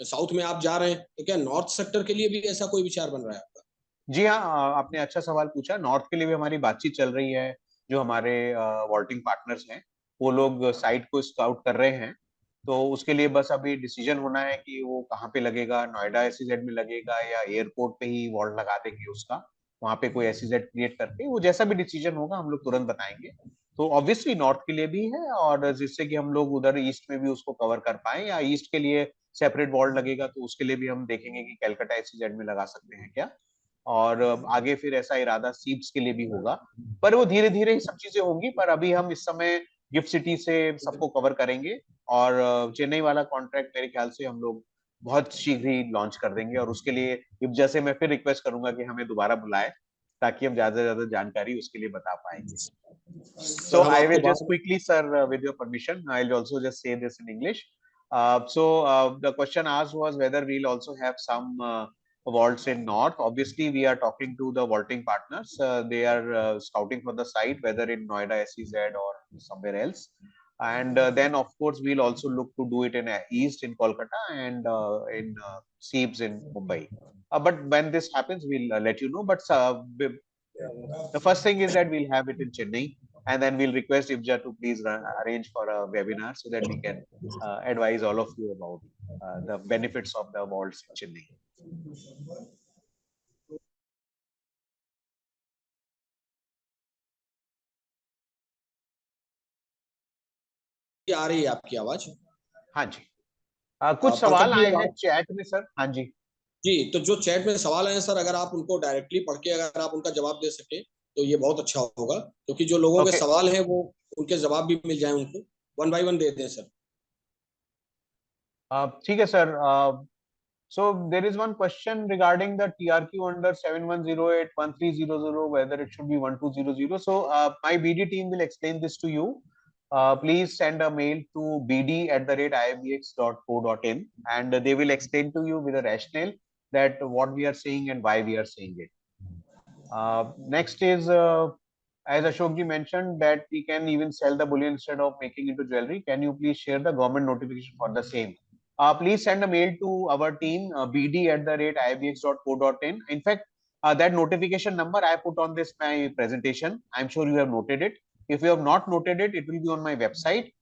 साउथ में आप जा रहे हैं, तो क्या नॉर्थ सेक्टर के लिए भी ऐसा कोई विचार बन रहा है आपका? जी हाँ, आपने अच्छा सवाल पूछा. नॉर्थ के लिए भी हमारी बातचीत चल रही है. जो हमारे वॉल्टिंग पार्टनर्स हैं वो लोग साइट को स्काउट कर रहे हैं. तो उसके लिए बस अभी डिसीजन होना है कि वो कहाँ पे लगेगा, नोएडा SEZ में लगेगा या एयरपोर्ट पे ही वॉल्ट लगा देंगे उसका, वहाँ पे कोई SEZ क्रिएट करके. वो जैसा भी डिसीजन होगा हम लोग तुरंत बताएंगे. तो ऑब्वियसली नॉर्थ के लिए भी है, और जिससे कि हम लोग उधर ईस्ट में भी उसको कवर कर पाए, या ईस्ट के लिए सेपरेट वॉल्ट लगेगा तो उसके लिए भी हम देखेंगे कि कलकत्ता SEZ में लगा सकते हैं क्या. और आगे फिर ऐसा इरादा सीप्स के लिए भी होगा, पर वो धीरे धीरे सब चीजें होंगी. पर अभी हम इस समय गिफ्ट सिटी से सबको कवर करेंगे, और चेन्नई वाला कॉन्ट्रैक्ट मेरे ख्याल से हम लोग बहुत शीघ्र ही लॉन्च कर देंगे. और उसके लिए इब्जा से मैं फिर रिक्वेस्ट करूंगा कि हमें दोबारा बुलाए, ताकि हम ज्यादा से ज्यादा जानकारी उसके लिए बता पाएंगे. So I will just quickly, sir, with your permission, I'll also just say this in English. The question asked was whether we'll also have some vaults in North. Obviously, we are talking to the vaulting partners. They are scouting for the site, whether in Noida SEZ or somewhere else. And then, of course, we'll also look to do it in East in Kolkata and in Seeps in Mumbai. But when this happens, we'll let you know. But the first thing is that we'll have it in Chennai, and then we'll request Ibja to please arrange for a webinar so that we can advise all of you about the benefits of the vaults in Chennai. आ रही है आपकी आवाज? हाँ जी. कुछ सवाल आए हैं chat में सर. हाँ जी जी, तो जो चैट में सवाल आए हैं सर, अगर आप उनको डायरेक्टली पढ़ के अगर आप उनका जवाब दे सके तो ये बहुत अच्छा होगा, क्योंकि जो लोगों के सवाल हैं वो उनके जवाब भी मिल जाए उनको. 1 by 1 दे दें सर. ठीक है sir. So there is one question regarding the TRQ under 71081300, whether it should be 1200. So my BD team will explain this to you. Please send a mail to bd@iibx.co.in, and they will explain to you with a rationale that what we are saying and why we are saying it. Next is, as Ashok ji mentioned, that we can even sell the bullion instead of making into jewelry. Can you please share the government notification for the same? Please send a mail to our team, bd@iibx.co.in. In fact, that notification number I put on this my presentation. I'm sure you have noted it. If you have not noted it, it will be on my website.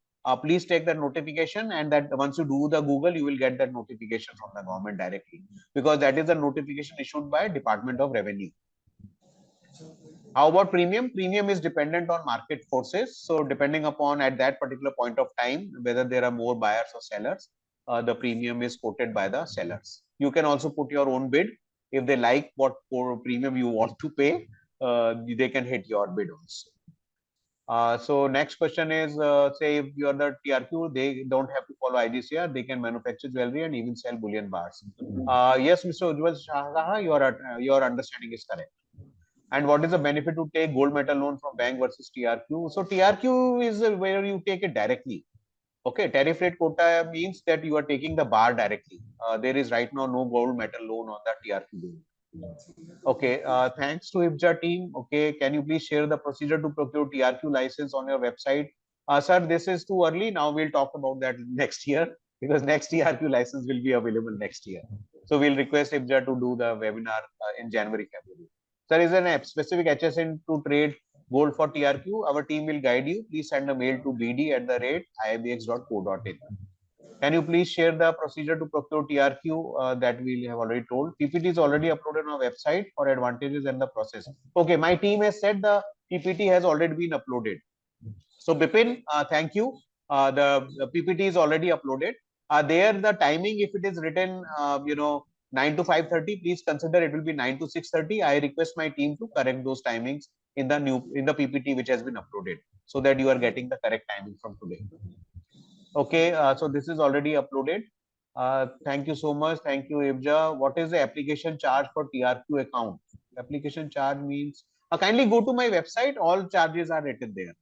Please take that notification, and that once you do the Google, you will get that notification from the government directly, because that is the notification issued by Department of Revenue. How about premium? Premium is dependent on market forces. So depending upon at that particular point of time, whether there are more buyers or sellers, the premium is quoted by the sellers. You can also put your own bid. If they like what premium you want to pay, they can hit your bid also. So next question is, say if you are the TRQ, they don't have to follow IGCR, they can manufacture jewelry and even sell bullion bars. Yes, Mr. Ujjwal Shah, your understanding is correct. And what is the benefit to take gold metal loan from bank versus TRQ? So TRQ is where you take it directly. Okay, tariff rate quota means that you are taking the bar directly. There is right now no gold metal loan on the TRQ loan. Okay, thanks to IBJA team. Okay, can you please share the procedure to procure TRQ license on your website? Sir, this is too early. Now we'll talk about that next year, because next TRQ license will be available next year. So we'll request IBJA to do the webinar in January, February. There is a specific HSN to trade gold for TRQ. Our team will guide you. Please send a mail to bd@iibx.co.in. Can you please share the procedure to procure TRQ that we have already told? PPT is already uploaded on our website for advantages and the process. Okay, my team has said the PPT has already been uploaded. So Bipin, thank you. The PPT is already uploaded. There the timing, if it is written, 9 to 5:30, please consider it will be 9 to 6:30. I request my team to correct those timings in the PPT which has been uploaded, so that you are getting the correct timing from today. Okay, so this is already uploaded. Thank you so much. Thank you, IBJA. What is the application charge for TRQ account? Application charge means, kindly go to my website. All charges are written there.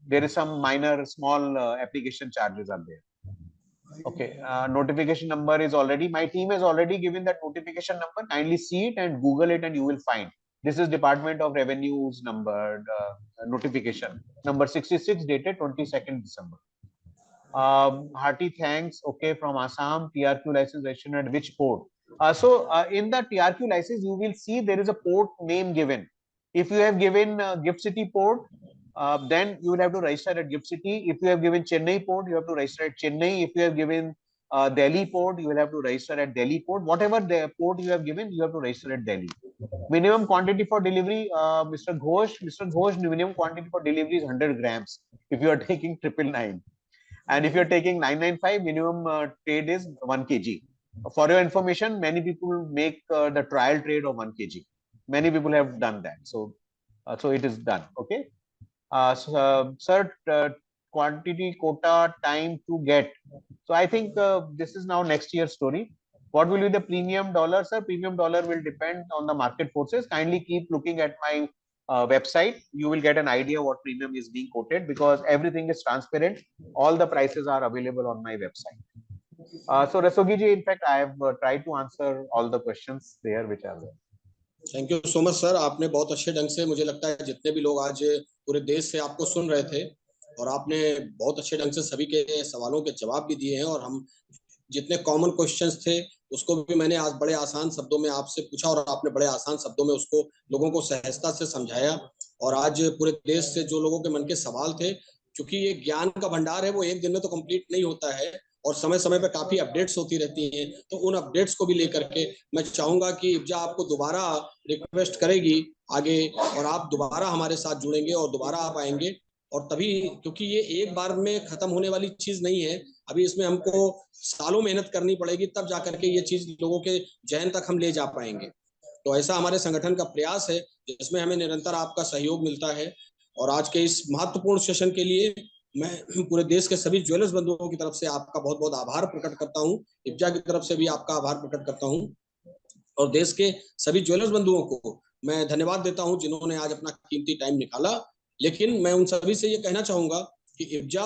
There is some minor, small application charges are there. Okay, notification number is already, my team has already given that notification number. Kindly see it and Google it, and you will find. This is Department of Revenue's number, notification number 66, dated 22nd December. Hearty thanks. Okay, from Assam, TRQ license registered at which port? In the TRQ license, you will see there is a port name given. If you have given Gift City port, then you will have to register at Gift City. If you have given Chennai port, you have to register at Chennai. If you have given Delhi port, you will have to register at Delhi port. Whatever the port you have given, you have to register at Delhi. Minimum quantity for delivery, Mr. Ghosh, minimum quantity for delivery is 100 grams. If you are taking 999, and if you're taking 995, minimum trade is 1 kg. For your information, many people make the trial trade of 1 kg. Many people have done that. So it is done. Okay. Sir, quantity, quota, time to get. So I think this is now next year's story. What will be the premium dollar, sir? Premium dollar will depend on the market forces. Kindly keep looking at my website. You will get an idea what premium is being quoted, because everything is transparent. All the prices are available on my website. So Rastogi ji, in fact, I have tried to answer all the questions there which are there. Thank you so much sir, आपने बहुत अच्छे ढंग से, मुझे लगता है जितने भी लोग आज पूरे देश से आपको सुन रहे थे, और आपने बहुत अच्छे ढंग से सभी के सवालों के जवाब भी दिए हैं, और हम जितने कॉमन क्वेश्चंस थे उसको भी मैंने आज बड़े आसान शब्दों में आपसे पूछा, और आपने बड़े आसान शब्दों में उसको लोगों को सहजता से समझाया। और आज पूरे देश से जो लोगों के मन के सवाल थे, क्योंकि ये ज्ञान का भंडार है, वो एक दिन में तो कंप्लीट नहीं होता है, और समय समय पे काफी अपडेट्स होती रहती हैं, तो उन अपडेट्स को भी लेकर के मैं चाहूंगा कि IBJA आपको दोबारा रिक्वेस्ट करेगी आगे, और आप दोबारा हमारे साथ जुड़ेंगे और दोबारा आप आएंगे, और तभी, क्योंकि ये एक बार में खत्म होने वाली चीज नहीं है, अभी इसमें हमको सालों मेहनत करनी पड़ेगी, तब जाकर के ये चीज लोगों के जहन तक हम ले जा पाएंगे। तो ऐसा हमारे संगठन का प्रयास है, जिसमें हमें निरंतर आपका सहयोग मिलता है। और आज के इस महत्वपूर्ण सेशन के लिए मैं पूरे देश के सभी ज्वेलर्स बंधुओं की तरफ से आपका बहुत बहुत आभार प्रकट करता हूँ, IBJA की तरफ से भी आपका आभार प्रकट करता हूँ, और देश के सभी ज्वेलर्स बंधुओं को मैं धन्यवाद देता हूँ जिन्होंने आज अपना कीमती टाइम निकाला। लेकिन मैं उन सभी से ये कहना चाहूंगा कि इब्जा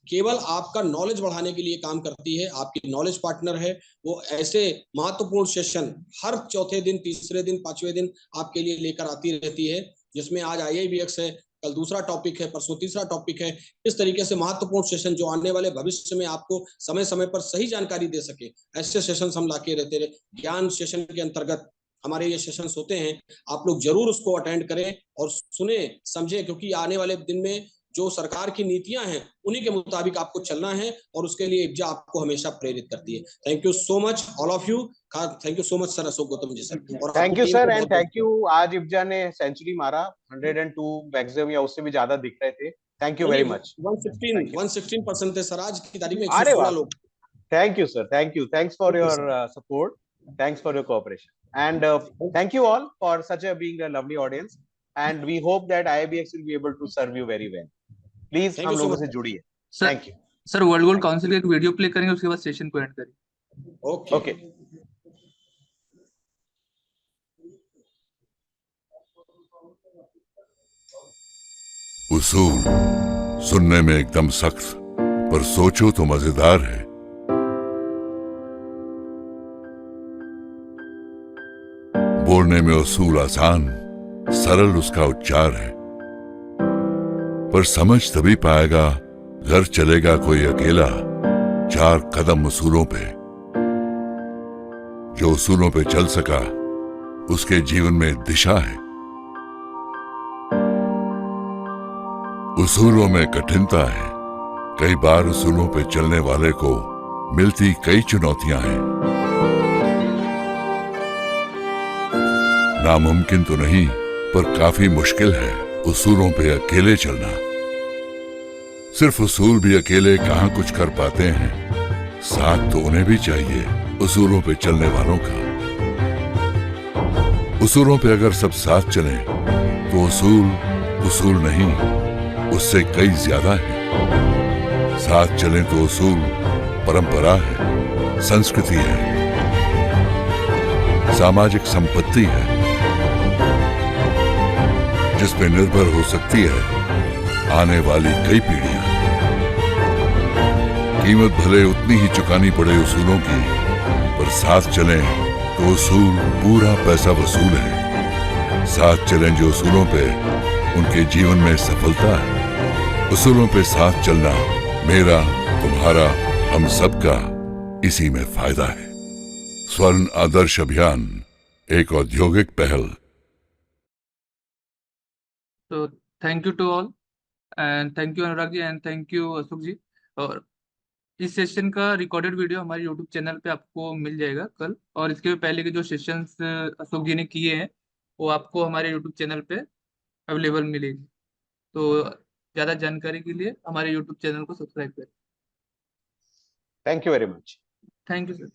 केवल आपका नॉलेज बढ़ाने के लिए काम करती है, आपकी नॉलेज पार्टनर है। वो ऐसे महत्वपूर्ण सेशन हर चौथे दिन, तीसरे दिन, पांचवें दिन आपके लिए लेकर आती रहती है, जिसमें आज IIBX है, कल दूसरा टॉपिक है, परसों तीसरा टॉपिक है। इस तरीके से महत्वपूर्ण सेशन जो आने वाले भविष्य में आपको समय समय पर सही जानकारी दे सके, ऐसे सेशन हम लाके रहते रहे। ज्ञान सेशन के अंतर्गत हमारे ये सेशंस होते हैं, आप लोग जरूर उसको अटेंड करें और सुने समझे, क्योंकि आने वाले दिन में जो सरकार की नीतियां हैं उन्हीं के मुताबिक आपको चलना है, और उसके लिए इब्जा आपको हमेशा प्रेरित करती है। Thank you so much all of you. Thank you so much sir, Ashok Gautam ji sir, और थैंक आपकी यू टीम सर, को एंड बहुत थैंक यू। बहुत आज इब्जा ने सेंचुरी मारा, 102 मैक्सिमम या उससे भी ज्यादा दिख रहे थे। थैंक यू नहीं वेरी नहीं, मच। 116 thank you. 116% थे सर, आज की तारीख में अरे वाह, 116 लोग। Thank you sir, thank you, thanks for okay your sir. Support, thanks for your cooperation, and thank you all for such a being a lovely audience, and we hope that IIBX will be able to serve you very well. Please thank हम you so लोगों से much जुड़िए। Sir. Thank you. Sir, world gold council का एक video play करेंगे, उसके बाद session को एंड करेंगे। ओके। ओके। उसूल सुनने में एकदम सख्त, पर सोचो तो मजेदार है। बोलने में उसूल आसान, सरल उसका उच्चार है, पर समझ तभी पाएगा घर चलेगा कोई अकेला 4 कदम उसूलों पे। जो उसूलों पे चल सका उसके जीवन में दिशा है। उसूलों में कठिनता है, कई बार उसूलों पे चलने वाले को मिलती कई चुनौतियां हैं। नामुमकिन तो नहीं, पर काफी मुश्किल है उसूलों पे अकेले चलना। सिर्फ उसूल भी अकेले कहां कुछ कर पाते हैं, साथ तो उन्हें भी चाहिए उसूलों पे चलने वालों का। उसूलों पे अगर सब साथ चलें तो उसूल उसूल नहीं, उससे कई ज्यादा है। साथ चलें तो उसूल परंपरा है, संस्कृति है, सामाजिक संपत्ति है, जिस पे निर्भर हो सकती है आने वाली कई पीढ़ियां। कीमत भले उतनी ही चुकानी पड़े उसूलों की, पर साथ चलें तो उसूल पूरा पैसा वसूल है। साथ चलें जो उसूलों पे, उनके जीवन में सफलता है। उसूलों पे साथ चलना मेरा, तुम्हारा, हम सबका इसी में फायदा है। स्वर्ण आदर्श अभियान एक औद्योगिक पहल। तो thank you to all, and thank you Anurag ji, and thank you Ashok ji. और इस सेशन का रिकॉर्डेड वीडियो हमारे यूट्यूब चैनल पे आपको मिल जाएगा कल, और इसके पहले के जो सेशंस अशोक जी ने किए हैं वो आपको हमारे यूट्यूब चैनल पे अवेलेबल मिलेगी। तो ज़्यादा जानकारी के लिए हमारे यूट्यूब चैनल को सब्सक्राइब करें। Thank you very much. Thank you sir.